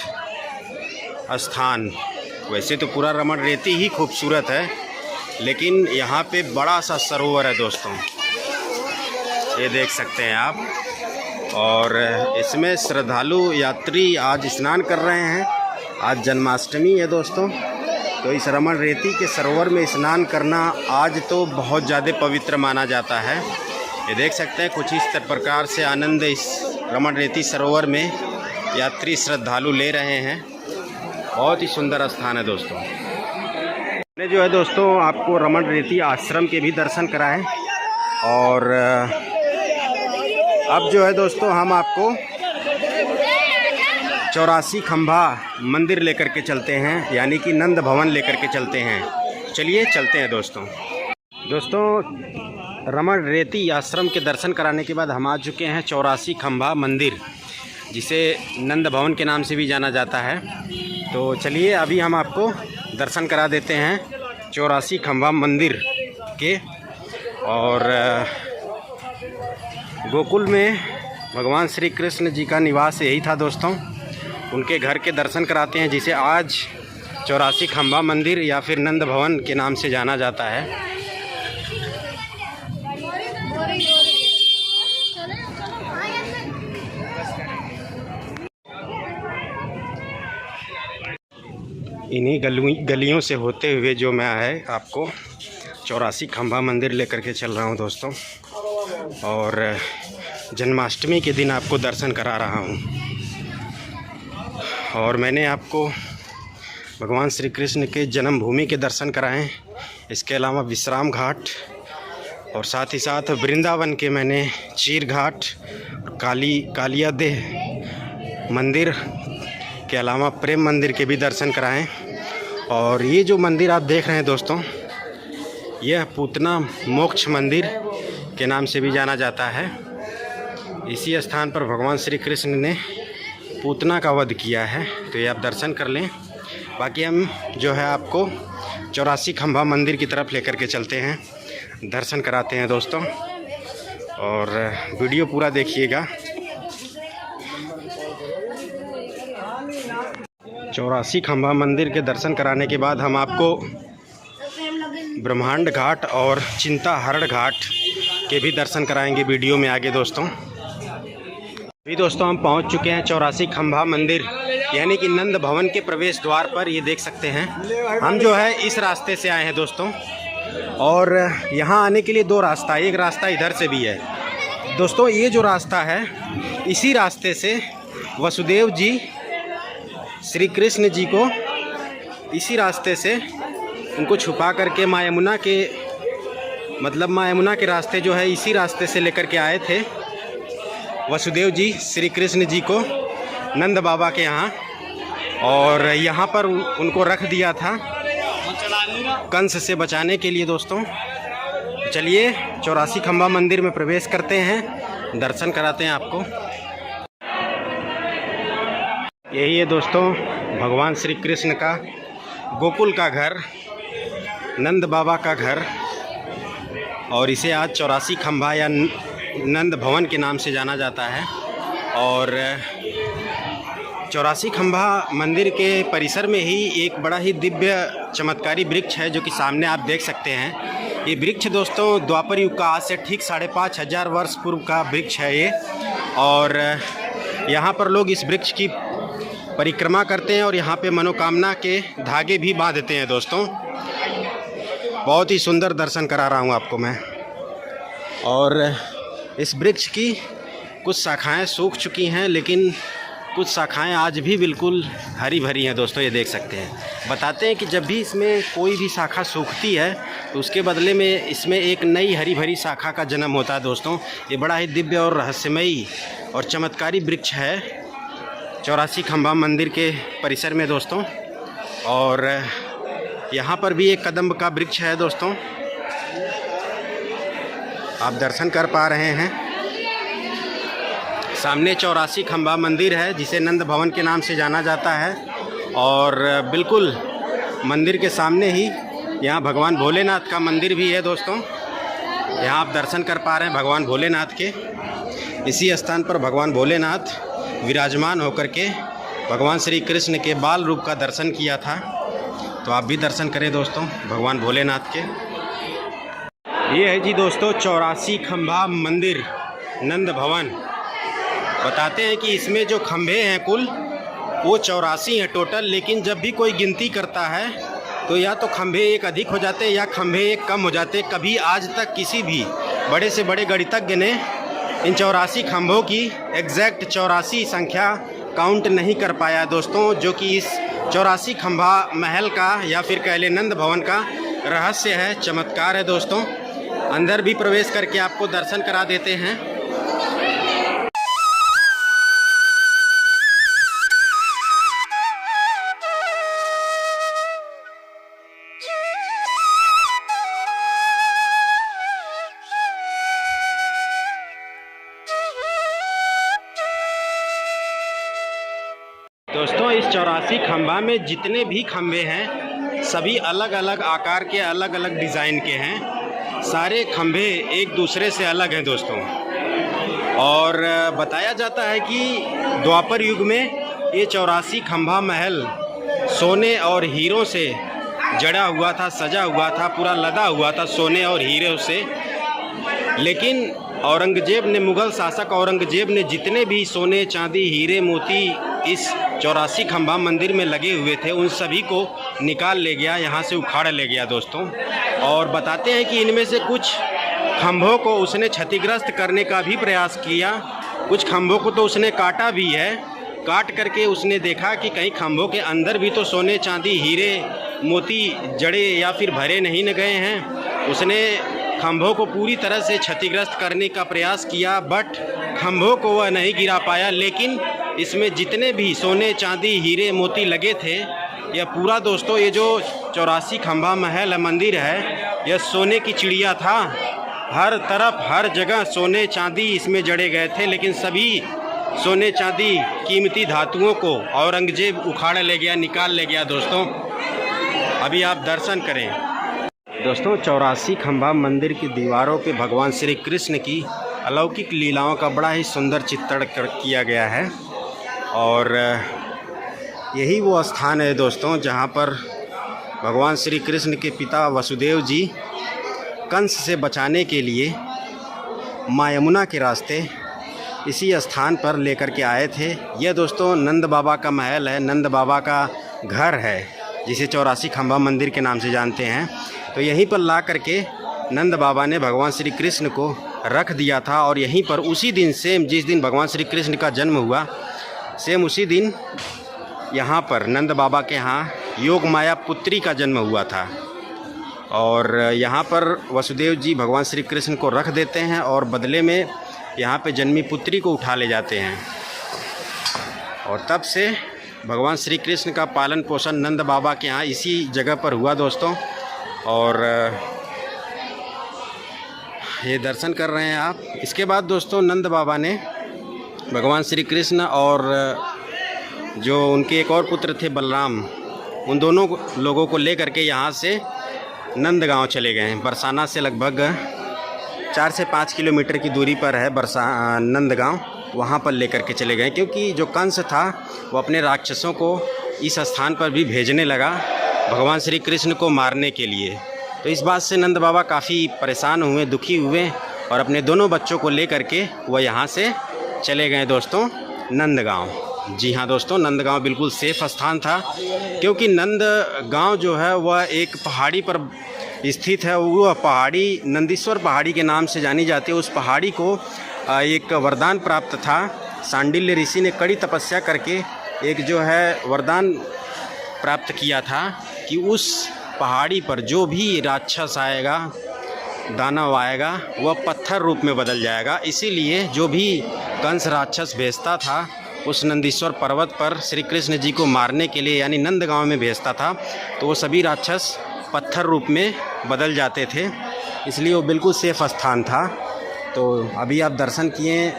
स्थान, वैसे तो पूरा रमण रेती ही खूबसूरत है, लेकिन यहाँ पे बड़ा सा सरोवर है दोस्तों, ये देख सकते हैं आप। और इसमें श्रद्धालु यात्री आज स्नान कर रहे हैं। आज जन्माष्टमी है दोस्तों, तो इस रमण रेती के सरोवर में स्नान करना आज तो बहुत ज़्यादा पवित्र माना जाता है। ये देख सकते हैं कुछ इस प्रकार से आनंद इस रमण रेती सरोवर में यात्री श्रद्धालु ले रहे हैं। बहुत ही सुंदर स्थान है दोस्तों। मैंने जो है दोस्तों आपको रमण रेती आश्रम के भी दर्शन कराए और अब जो है दोस्तों हम आपको 84 खंभा मंदिर लेकर के चलते हैं, यानी कि नंद भवन लेकर के चलते हैं। चलिए चलते हैं दोस्तों। रमण रेती आश्रम के दर्शन कराने के बाद हम आ चुके हैं 84 खंभा मंदिर, जिसे नंद भवन के नाम से भी जाना जाता है। तो चलिए अभी हम आपको दर्शन करा देते हैं 84 खंभा मंदिर के। और गोकुल में भगवान श्री कृष्ण जी का निवास यही था दोस्तों, उनके घर के दर्शन कराते हैं, जिसे आज 84 खंभा मंदिर या फिर नंद भवन के नाम से जाना जाता है। इन्हीं गलियों से होते हुए जो मैं है आपको 84 खंभा मंदिर लेकर के चल रहा हूं दोस्तों, और जन्माष्टमी के दिन आपको दर्शन करा रहा हूं। और मैंने आपको भगवान श्री कृष्ण के जन्मभूमि के दर्शन कराएं, इसके अलावा विश्राम घाट और साथ ही साथ वृंदावन के मैंने चीर घाट, कालिया देह मंदिर के अलावा प्रेम मंदिर के भी दर्शन कराएं। और ये जो मंदिर आप देख रहे हैं दोस्तों, यह पूतना मोक्ष मंदिर के नाम से भी जाना जाता है। इसी स्थान पर भगवान श्री कृष्ण ने पूतना का वध किया है, तो ये आप दर्शन कर लें। बाकी हम जो है आपको 84 खंभा मंदिर की तरफ लेकर के चलते हैं, दर्शन कराते हैं दोस्तों, और वीडियो पूरा देखिएगा। 84 खंभा मंदिर के दर्शन कराने के बाद हम आपको ब्रह्मांड घाट और चिंता हरण घाट के भी दर्शन कराएंगे वीडियो में आगे दोस्तों। अभी दोस्तों हम पहुंच चुके हैं 84 खंभा मंदिर यानी कि नंद भवन के प्रवेश द्वार पर। ये देख सकते हैं हम जो है इस रास्ते से आए हैं दोस्तों, और यहाँ आने के लिए 2 रास्ता, एक रास्ता इधर से भी है दोस्तों। ये जो रास्ता है, इसी रास्ते से वसुदेव जी श्री कृष्ण जी को इसी रास्ते से उनको छुपा करके माँ यमुना के रास्ते जो है इसी रास्ते से लेकर के आए थे वसुदेव जी श्री कृष्ण जी को नंद बाबा के यहाँ, और यहाँ पर उनको रख दिया था कंस से बचाने के लिए दोस्तों। चलिए 84 खंभा मंदिर में प्रवेश करते हैं, दर्शन कराते हैं आपको। यही है दोस्तों भगवान श्री कृष्ण का गोकुल का घर, नंद बाबा का घर, और इसे आज 84 खंभा या नंद भवन के नाम से जाना जाता है। और 84 खंभा मंदिर के परिसर में ही एक बड़ा ही दिव्य चमत्कारी वृक्ष है, जो कि सामने आप देख सकते हैं। ये वृक्ष दोस्तों द्वापर युग का आज से ठीक 5,500 वर्ष पूर्व का वृक्ष है ये, और यहाँ पर लोग इस वृक्ष की परिक्रमा करते हैं और यहाँ पे मनोकामना के धागे भी बांधते हैं दोस्तों। बहुत ही सुंदर दर्शन करा रहा हूँ आपको मैं। और इस वृक्ष की कुछ शाखाएं सूख चुकी हैं, लेकिन कुछ शाखाएं आज भी बिल्कुल हरी भरी हैं दोस्तों, ये देख सकते हैं। बताते हैं कि जब भी इसमें कोई भी शाखा सूखती है तो उसके बदले में इसमें एक नई हरी भरी शाखा का जन्म होता है दोस्तों। ये बड़ा ही दिव्य और रहस्यमयी और चमत्कारी वृक्ष है। 84 खंभा मंदिर के परिसर में दोस्तों। और यहाँ पर भी एक कदम्ब का वृक्ष है दोस्तों, आप दर्शन कर पा रहे हैं। सामने 84 खंभा मंदिर है जिसे नंद भवन के नाम से जाना जाता है। और बिल्कुल मंदिर के सामने ही यहाँ भगवान भोलेनाथ का मंदिर भी है दोस्तों। यहाँ आप दर्शन कर पा रहे हैं भगवान भोलेनाथ के। इसी स्थान पर भगवान भोलेनाथ विराजमान होकर के भगवान श्री कृष्ण के बाल रूप का दर्शन किया था। तो आप भी दर्शन करें दोस्तों भगवान भोलेनाथ के। ये है जी दोस्तों 84 खंभा मंदिर नंद भवन। बताते हैं कि इसमें जो खंभे हैं कुल वो 84 हैं टोटल, लेकिन जब भी कोई गिनती करता है तो या तो खंभे एक अधिक हो जाते या खंभे एक कम हो जाते। कभी आज तक किसी भी बड़े से बड़े गणितज्ञ ने इन 84 खंभों की एग्जैक्ट 84 संख्या काउंट नहीं कर पाया दोस्तों, जो कि इस 84 खंभा महल का या फिर कह लें नंद भवन का रहस्य है, चमत्कार है दोस्तों। अंदर भी प्रवेश करके आपको दर्शन करा देते हैं। दोस्तों इस 84 खंभा में जितने भी खंभे हैं सभी अलग अलग आकार के, अलग अलग डिज़ाइन के हैं। सारे खंभे एक दूसरे से अलग हैं दोस्तों। और बताया जाता है कि द्वापर युग में ये 84 खंभा महल सोने और हीरों से जड़ा हुआ था, सजा हुआ था, पूरा लदा हुआ था सोने और हीरों से। लेकिन औरंगजेब ने, मुग़ल शासक औरंगजेब ने जितने भी सोने, चांदी, हीरे, मोती इस 84 खंभा मंदिर में लगे हुए थे उन सभी को निकाल ले गया, यहाँ से उखाड़ ले गया दोस्तों। और बताते हैं कि इनमें से कुछ खंभों को उसने क्षतिग्रस्त करने का भी प्रयास किया, कुछ खंभों को तो उसने काटा भी है। काट करके उसने देखा कि कहीं खंभों के अंदर भी तो सोने, चांदी, हीरे, मोती जड़े या फिर भरे नहीं न गए हैं। उसने खंभों को पूरी तरह से क्षतिग्रस्त करने का प्रयास किया, बट खंभों को वह नहीं गिरा पाया। लेकिन इसमें जितने भी सोने, चांदी, हीरे, मोती लगे थे, यह पूरा दोस्तों ये जो 84 खंभा महल मंदिर है यह सोने की चिड़िया था। हर तरफ हर जगह सोने चांदी इसमें जड़े गए थे। लेकिन सभी सोने चांदी कीमती धातुओं को औरंगजेब उखाड़ ले गया, निकाल ले गया दोस्तों। अभी आप दर्शन करें दोस्तों। 84 खंभा मंदिर की दीवारों पे भगवान श्री कृष्ण की अलौकिक लीलाओं का बड़ा ही सुंदर चित्रण किया गया है। और यही वो स्थान है दोस्तों जहाँ पर भगवान श्री कृष्ण के पिता वसुदेव जी कंस से बचाने के लिए माँ यमुना के रास्ते इसी स्थान पर लेकर के आए थे। यह दोस्तों नंद बाबा का महल है, नंद बाबा का घर है, जिसे 84 खंभा मंदिर के नाम से जानते हैं। तो यहीं पर ला करके नंद बाबा ने भगवान श्री कृष्ण को रख दिया था। और यहीं पर उसी दिन, सेम जिस दिन भगवान श्री कृष्ण का जन्म हुआ, सेम उसी दिन यहाँ पर नंद बाबा के यहाँ योग माया पुत्री का जन्म हुआ था। और यहाँ पर वसुदेव जी भगवान श्री कृष्ण को रख देते हैं और बदले में यहाँ पे जन्मी पुत्री को उठा ले जाते हैं। और तब से भगवान श्री कृष्ण का पालन पोषण नंद बाबा के यहाँ इसी जगह पर हुआ दोस्तों। और ये दर्शन कर रहे हैं आप। इसके बाद दोस्तों नंद बाबा ने भगवान श्री कृष्ण और जो उनके एक और पुत्र थे बलराम, उन दोनों लोगों को ले करके यहाँ से नंदगांव चले गए हैं। बरसाना से लगभग 4 से 5 किलोमीटर की दूरी पर है नंदगांव। वहाँ पर लेकर के चले गए क्योंकि जो कंस था वो अपने राक्षसों को इस स्थान पर भी भेजने लगा भगवान श्री कृष्ण को मारने के लिए। तो इस बात से नंद बाबा काफ़ी परेशान हुए, दुखी हुए और अपने दोनों बच्चों को ले करके वह यहाँ से चले गए दोस्तों नंदगांव। जी हाँ दोस्तों, नंदगांव बिल्कुल सेफ स्थान था क्योंकि नंदगांव जो है वह एक पहाड़ी पर स्थित है। वह पहाड़ी नंदीश्वर पहाड़ी के नाम से जानी जाती है। उस पहाड़ी को एक वरदान प्राप्त था। सांडिल्य ऋषि ने कड़ी तपस्या करके एक जो है वरदान प्राप्त किया था कि उस पहाड़ी पर जो भी राक्षस आएगा, दानव आएगा, वह पत्थर रूप में बदल जाएगा। इसीलिए जो भी कंस राक्षस भेजता था उस नंदीश्वर पर्वत पर श्री कृष्ण जी को मारने के लिए यानी नंदगांव में भेजता था, तो वो सभी राक्षस पत्थर रूप में बदल जाते थे, इसलिए वो बिल्कुल सेफ स्थान था। तो अभी आप दर्शन किए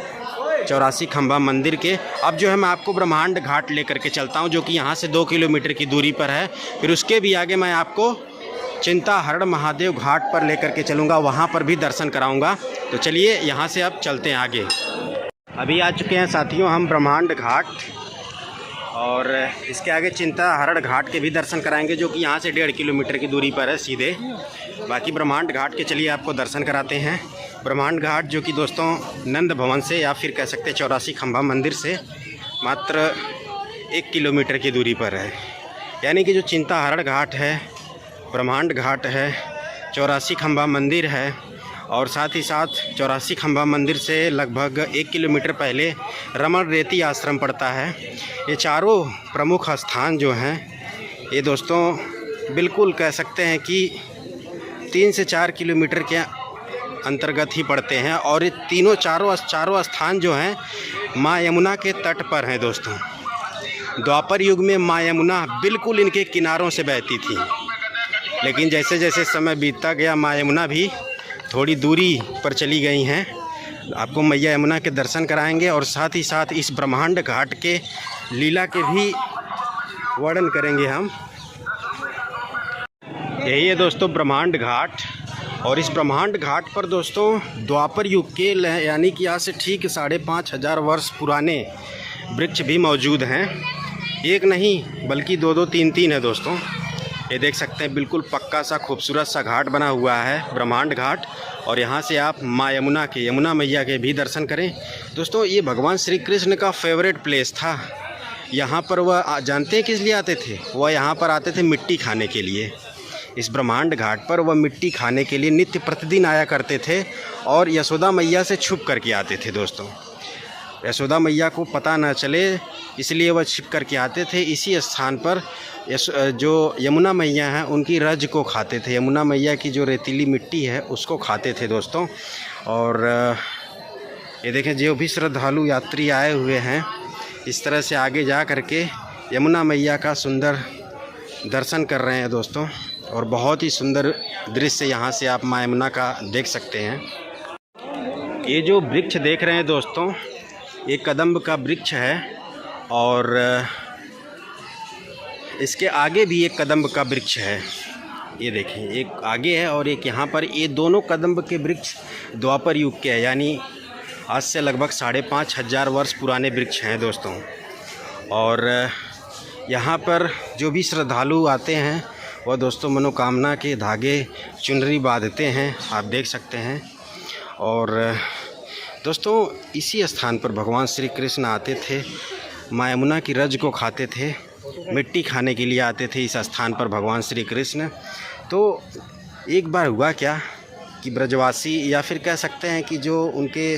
84 खंभा मंदिर के। अब जो है मैं आपको ब्रह्मांड घाट लेकर के चलता हूँ, जो कि यहाँ से 2 किलोमीटर की दूरी पर है। फिर उसके भी आगे मैं आपको चिंताहरण महादेव घाट पर लेकर के चलूँगा, वहाँ पर भी दर्शन कराऊँगा। तो चलिए यहाँ से अब चलते हैं आगे। अभी आ चुके हैं साथियों हम ब्रह्मांड घाट, और इसके आगे चिंताहरण घाट के भी दर्शन कराएंगे, जो कि यहाँ से 1.5 किलोमीटर की दूरी पर है सीधे। बाकी ब्रह्मांड घाट के चलिए आपको दर्शन कराते हैं। ब्रह्मांड घाट जो कि दोस्तों नंद भवन से या फिर कह सकते हैं 84 खंभा मंदिर से मात्र 1 किलोमीटर की दूरी पर है। यानी कि जो चिंताहरण घाट है, ब्रह्मांड घाट है, 84 खंभा मंदिर है, और साथ ही साथ 84 खंभा मंदिर से लगभग 1 किलोमीटर पहले रमण रेती आश्रम पड़ता है। ये चारों प्रमुख स्थान जो हैं ये दोस्तों बिल्कुल कह सकते हैं कि 3 से 4 किलोमीटर के अंतर्गत ही पड़ते हैं, और ये चारों स्थान जो हैं माँ यमुना के तट पर हैं दोस्तों। द्वापर युग में माँ यमुना बिल्कुल इनके किनारों से बहती थी, लेकिन जैसे जैसे समय बीतता गया माँ यमुना भी थोड़ी दूरी पर चली गई हैं। आपको मैया यमुना के दर्शन कराएंगे, और साथ ही साथ इस ब्रह्मांड घाट के लीला के भी वर्णन करेंगे हम। यही है दोस्तों ब्रह्मांड घाट, और इस ब्रह्मांड घाट पर दोस्तों द्वापर युग के यानी कि आज से ठीक 5,500 वर्ष पुराने वृक्ष भी मौजूद हैं। एक नहीं बल्कि 2-2, 3-3 है दोस्तों। ये देख सकते हैं बिल्कुल पक्का सा खूबसूरत सा घाट बना हुआ है ब्रह्मांड घाट, और यहाँ से आप माँ यमुना मैया के भी दर्शन करें। दोस्तों ये भगवान श्री कृष्ण का फेवरेट प्लेस था। यहाँ पर वह जानते हैं किस लिए आते थे? वह यहाँ पर आते थे मिट्टी खाने के लिए। इस ब्रह्मांड घाट पर वह मिट्टी खाने के लिए नित्य प्रतिदिन आया करते थे, और यशोदा मैया से छुप करके आते थे दोस्तों। यशोदा मैया को पता न चले इसलिए वह छिप करके आते थे। इसी स्थान पर जो यमुना मैया हैं उनकी रज को खाते थे। यमुना मैया की जो रेतीली मिट्टी है उसको खाते थे दोस्तों। और ये देखें जो भी श्रद्धालु यात्री आए हुए हैं इस तरह से आगे जा करके यमुना मैया का सुंदर दर्शन कर रहे हैं दोस्तों, और बहुत ही सुंदर दृश्य यहाँ से आप माँ यमुना का देख सकते हैं। ये जो वृक्ष देख रहे हैं दोस्तों ये कदम्ब का वृक्ष है, और इसके आगे भी एक कदम्ब का वृक्ष है। ये देखें एक आगे है और एक यहाँ पर। ये दोनों कदम्ब के वृक्ष द्वापर युग के हैं, यानी आज से लगभग 5,500 वर्ष पुराने वृक्ष हैं दोस्तों। और यहाँ पर जो भी श्रद्धालु आते हैं वह दोस्तों मनोकामना के धागे चुनरी बांधते हैं, आप देख सकते हैं। और दोस्तों इसी स्थान पर भगवान श्री कृष्ण आते थे, माँ यमुना की रज को खाते थे, मिट्टी खाने के लिए आते थे इस स्थान पर भगवान श्री कृष्ण। तो एक बार हुआ क्या कि ब्रजवासी या फिर कह सकते हैं कि जो उनके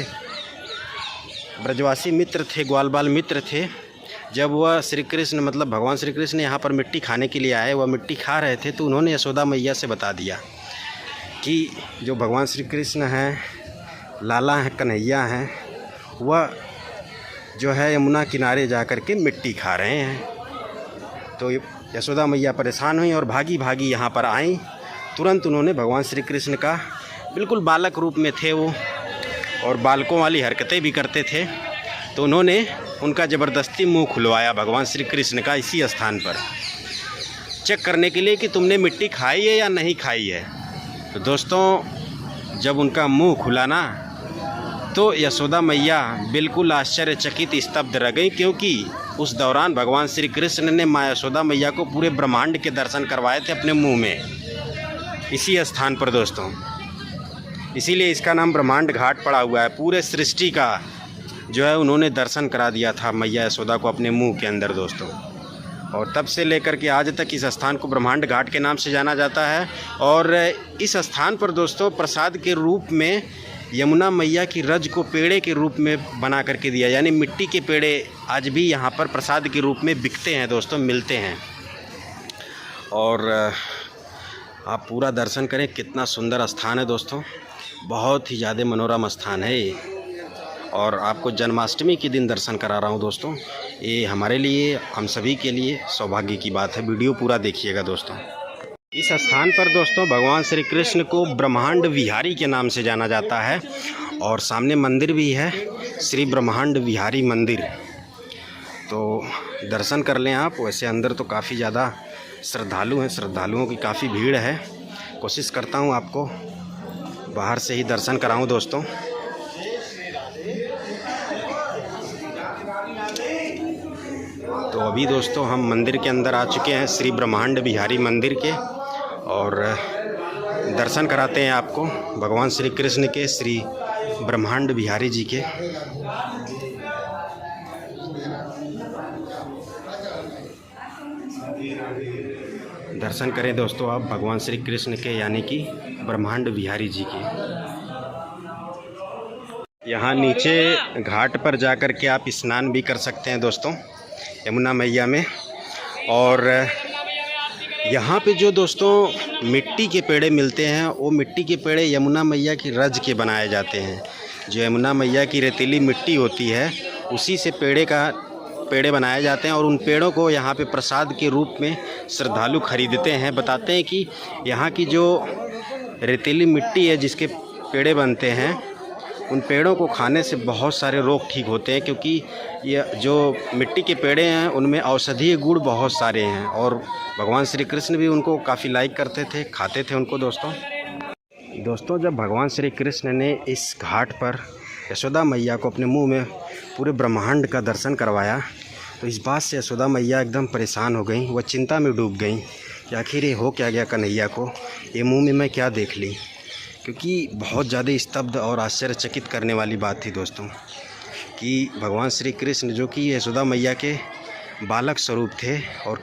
ब्रजवासी मित्र थे, ग्वाल बाल मित्र थे, जब वह श्री कृष्ण मतलब भगवान श्री कृष्ण यहाँ पर मिट्टी खाने के लिए आए, वह मिट्टी खा रहे थे, तो उन्होंने यशोदा मैया से बता दिया कि जो भगवान श्री कृष्ण हैं, लाला हैं, कन्हैया हैं, वह जो है यमुना किनारे जा कर के मिट्टी खा रहे हैं। तो यशोदा मैया परेशान हुई और भागी भागी यहाँ पर आई। तुरंत उन्होंने भगवान श्री कृष्ण का, बिल्कुल बालक रूप में थे वो और बालकों वाली हरकतें भी करते थे, तो उन्होंने उनका ज़बरदस्ती मुंह खुलवाया भगवान श्री कृष्ण का इसी स्थान पर, चेक करने के लिए कि तुमने मिट्टी खाई है या नहीं खाई है। तो दोस्तों जब उनका मुंह खुला ना, तो यशोदा मैया बिल्कुल आश्चर्यचकित स्तब्ध रह गई, क्योंकि उस दौरान भगवान श्री कृष्ण ने माँ यशोदा मैया को पूरे ब्रह्मांड के दर्शन करवाए थे अपने मुंह में, इसी स्थान पर दोस्तों। इसीलिए इसका नाम ब्रह्मांड घाट पड़ा हुआ है। पूरे सृष्टि का जो है उन्होंने दर्शन करा दिया था मैया यशोदा को अपने मुंह के अंदर दोस्तों। और तब से लेकर के आज तक इस स्थान को ब्रह्मांड घाट के नाम से जाना जाता है। और इस स्थान पर दोस्तों प्रसाद के रूप में यमुना मैया की रज को पेड़े के रूप में बना करके दिया, यानी मिट्टी के पेड़े आज भी यहाँ पर प्रसाद के रूप में बिकते हैं दोस्तों, मिलते हैं। और आप पूरा दर्शन करें, कितना सुंदर स्थान है दोस्तों, बहुत ही ज़्यादा मनोरम स्थान है ये। और आपको जन्माष्टमी के दिन दर्शन करा रहा हूँ दोस्तों। ये हमारे लिए, हम सभी के लिए सौभाग्य की बात है। वीडियो पूरा देखिएगा दोस्तों। इस स्थान पर दोस्तों भगवान श्री कृष्ण को ब्रह्मांड विहारी के नाम से जाना जाता है और सामने मंदिर भी है, श्री ब्रह्मांड विहारी मंदिर। तो दर्शन कर लें आप। वैसे अंदर तो काफ़ी ज़्यादा श्रद्धालु हैं, श्रद्धालुओं की काफ़ी भीड़ है। कोशिश करता हूँ आपको बाहर से ही दर्शन कराऊँ दोस्तों। तो अभी दोस्तों हम मंदिर के अंदर आ चुके हैं, श्री ब्रह्मांड विहारी मंदिर के, और दर्शन कराते हैं आपको भगवान श्री कृष्ण के, श्री ब्रह्मांड विहारी जी के। दर्शन करें दोस्तों आप भगवान श्री कृष्ण के, यानी कि ब्रह्मांड विहारी जी के। यहाँ नीचे घाट पर जाकर के आप स्नान भी कर सकते हैं दोस्तों, यमुना मैया में। और यहाँ पे जो दोस्तों मिट्टी के पेड़े मिलते हैं, वो मिट्टी के पेड़े यमुना मैया की रज के बनाए जाते हैं। जो यमुना मैया की रेतीली मिट्टी होती है, उसी से पेड़े बनाए जाते हैं और उन पेड़ों को यहाँ पे प्रसाद के रूप में श्रद्धालु खरीदते हैं। बताते हैं कि यहाँ की जो रेतीली मिट्टी है जिसके पेड़े बनते हैं, उन पेड़ों को खाने से बहुत सारे रोग ठीक होते हैं, क्योंकि ये जो मिट्टी के पेड़े हैं उनमें औषधीय गुण बहुत सारे हैं। और भगवान श्री कृष्ण भी उनको काफ़ी लाइक करते थे, खाते थे उनको दोस्तों। जब भगवान श्री कृष्ण ने इस घाट पर यशोदा मैया को अपने मुंह में पूरे ब्रह्मांड का दर्शन करवाया, तो इस बात से यशोदा मैया एकदम परेशान हो गई। वह चिंता में डूब गई कि आखिर ये हो क्या गया कन्हैया को, ये मुंह में मैं क्या देख ली। क्योंकि बहुत ज़्यादा स्तब्ध और आश्चर्यचकित करने वाली बात थी दोस्तों कि भगवान श्री कृष्ण, जो कि यशोदा मैया के बालक स्वरूप थे, और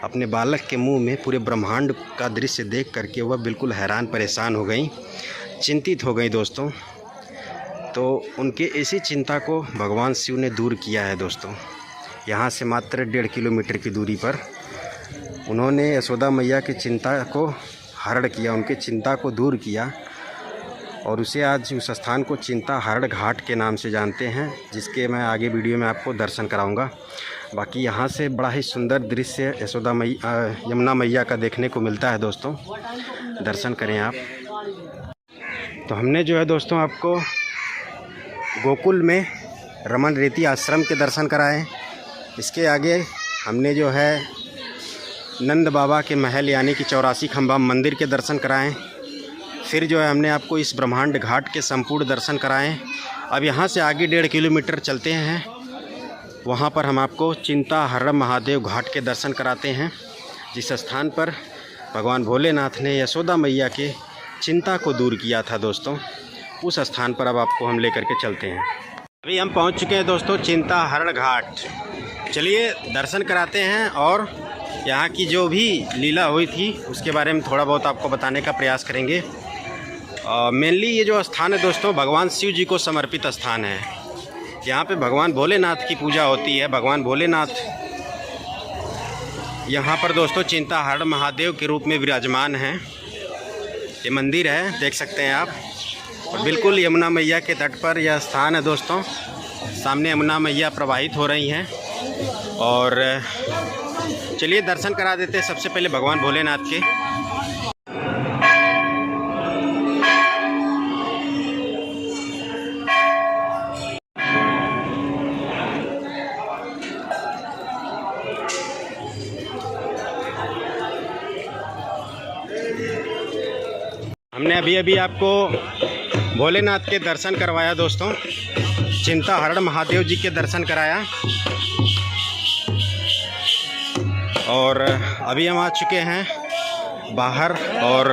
अपने बालक के मुंह में पूरे ब्रह्मांड का दृश्य देख करके वह बिल्कुल हैरान परेशान हो गई, चिंतित हो गई दोस्तों। तो उनके इसी चिंता को भगवान शिव ने दूर किया है दोस्तों। यहाँ से मात्र 1.5 किलोमीटर की दूरी पर उन्होंने यशोदा मैया की चिंता को हरण किया, उनके चिंता को दूर किया, और उसे आज उस स्थान को चिंता हरण घाट के नाम से जानते हैं, जिसके मैं आगे वीडियो में आपको दर्शन कराऊंगा। बाकी यहाँ से बड़ा ही सुंदर दृश्य यमुना मैया का देखने को मिलता है दोस्तों। दर्शन करें आप। तो हमने जो है दोस्तों आपको गोकुल में रमन रेती आश्रम के दर्शन कराए। इसके आगे हमने जो है नंद बाबा के महल यानी कि 84 खंबा मंदिर के दर्शन कराएं। फिर जो है हमने आपको इस ब्रह्मांड घाट के संपूर्ण दर्शन कराएं। अब यहाँ से आगे 1.5 किलोमीटर चलते हैं, वहाँ पर हम आपको चिंता हरण महादेव घाट के दर्शन कराते हैं, जिस स्थान पर भगवान भोलेनाथ ने यशोदा मैया के चिंता को दूर किया था दोस्तों। उस स्थान पर अब आपको हम लेकर के चलते हैं। अभी हम पहुँच चुके हैं दोस्तों चिंता हरण घाट। चलिए दर्शन कराते हैं और यहाँ की जो भी लीला हुई थी उसके बारे में थोड़ा बहुत आपको बताने का प्रयास करेंगे। मेनली ये जो स्थान है दोस्तों भगवान शिव जी को समर्पित स्थान है। यहाँ पे भगवान भोलेनाथ की पूजा होती है। भगवान भोलेनाथ यहाँ पर दोस्तों चिंता हरण महादेव के रूप में विराजमान हैं। ये मंदिर है, देख सकते हैं आप, और बिल्कुल यमुना मैया के तट पर यह स्थान है दोस्तों। सामने यमुना मैया प्रवाहित हो रही हैं, और चलिए दर्शन करा देते हैं सबसे पहले भगवान भोलेनाथ के। हमने अभी आपको भोलेनाथ के दर्शन करवाया दोस्तों, चिंता हरण महादेव जी के दर्शन कराया, और अभी हम आ चुके हैं बाहर। और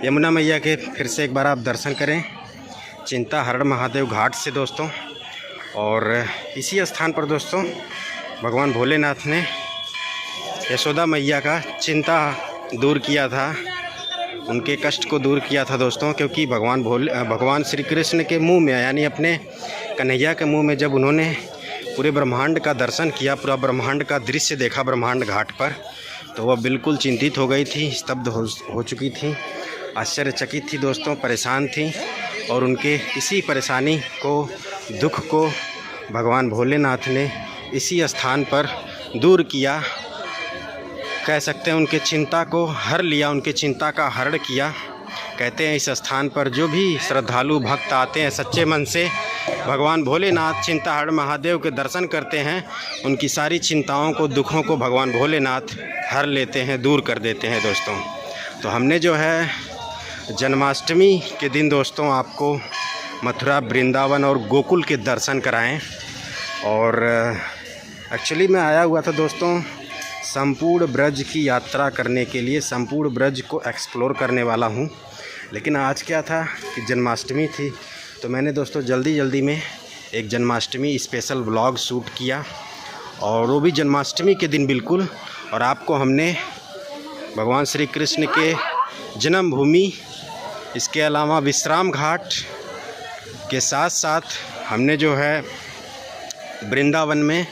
यमुना मैया के फिर से एक बार आप दर्शन करें चिंता हरण महादेव घाट से दोस्तों। और इसी स्थान पर दोस्तों भगवान भोलेनाथ ने यशोदा मैया का चिंता दूर किया था, उनके कष्ट को दूर किया था दोस्तों। क्योंकि भगवान श्री कृष्ण के मुंह में यानी अपने कन्हैया के मुंह में जब उन्होंने पूरे ब्रह्मांड का दर्शन किया, पूरा ब्रह्मांड का दृश्य देखा ब्रह्मांड घाट पर, तो वह बिल्कुल चिंतित हो गई थी, स्तब्ध हो चुकी थी, आश्चर्यचकित थी दोस्तों, परेशान थी। और उनके इसी परेशानी को दुख को भगवान भोलेनाथ ने इसी स्थान पर दूर किया, कह सकते हैं उनके चिंता को हर लिया, उनके चिंता का हरण किया। कहते हैं इस स्थान पर जो भी श्रद्धालु भक्त आते हैं सच्चे मन से, भगवान भोलेनाथ चिंताहरण महादेव के दर्शन करते हैं, उनकी सारी चिंताओं को, दुखों को भगवान भोलेनाथ हर लेते हैं, दूर कर देते हैं दोस्तों। तो हमने जो है जन्माष्टमी के दिन दोस्तों आपको मथुरा, वृंदावन और गोकुल के दर्शन कराएं। और एक्चुअली मैं आया हुआ था दोस्तों संपूर्ण ब्रज की यात्रा करने के लिए, संपूर्ण ब्रज को एक्सप्लोर करने वाला हूं। लेकिन आज क्या था कि जन्माष्टमी थी, तो मैंने दोस्तों जल्दी में एक जन्माष्टमी स्पेशल व्लॉग शूट किया, और वो भी जन्माष्टमी के दिन बिल्कुल। और आपको हमने भगवान श्री कृष्ण के जन्मभूमि, इसके अलावा विश्राम घाट के साथ साथ हमने जो है वृंदावन में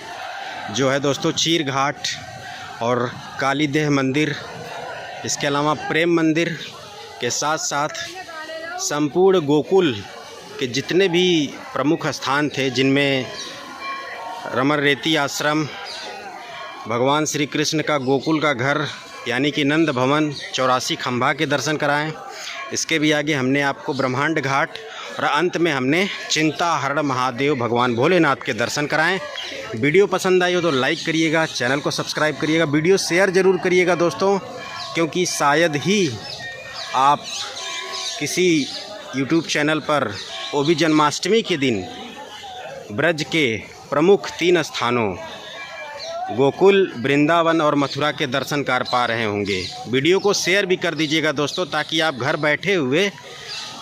जो है दोस्तों चीर घाट और कालीदेह मंदिर, इसके अलावा प्रेम मंदिर के साथ साथ संपूर्ण गोकुल के जितने भी प्रमुख स्थान थे, जिनमें रमन रेती आश्रम, भगवान श्री कृष्ण का गोकुल का घर यानी कि नंद भवन, 84 खंभा के दर्शन कराएं। इसके भी आगे हमने आपको ब्रह्मांड घाट और अंत में हमने चिंताहरण महादेव भगवान भोलेनाथ के दर्शन कराएं। वीडियो पसंद आई हो तो लाइक करिएगा, चैनल को सब्सक्राइब करिएगा, वीडियो शेयर ज़रूर करिएगा दोस्तों, क्योंकि शायद ही आप किसी यूट्यूब चैनल पर वो भी जन्माष्टमी के दिन ब्रज के प्रमुख 3 स्थानों गोकुल, वृंदावन और मथुरा के दर्शन कर पा रहे होंगे। वीडियो को शेयर भी कर दीजिएगा दोस्तों, ताकि आप घर बैठे हुए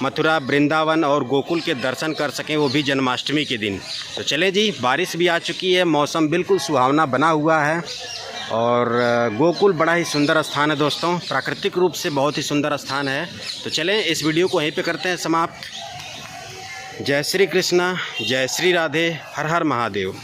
मथुरा, वृंदावन और गोकुल के दर्शन कर सकें, वो भी जन्माष्टमी के दिन। तो चले जी, बारिश भी आ चुकी है, मौसम बिल्कुल सुहावना बना हुआ है, और गोकुल बड़ा ही सुंदर स्थान है दोस्तों, प्राकृतिक रूप से बहुत ही सुंदर स्थान है। तो चलें इस वीडियो को यहीं पे करते हैं समाप्त। जय श्री कृष्णा, जय श्री राधे, हर हर महादेव।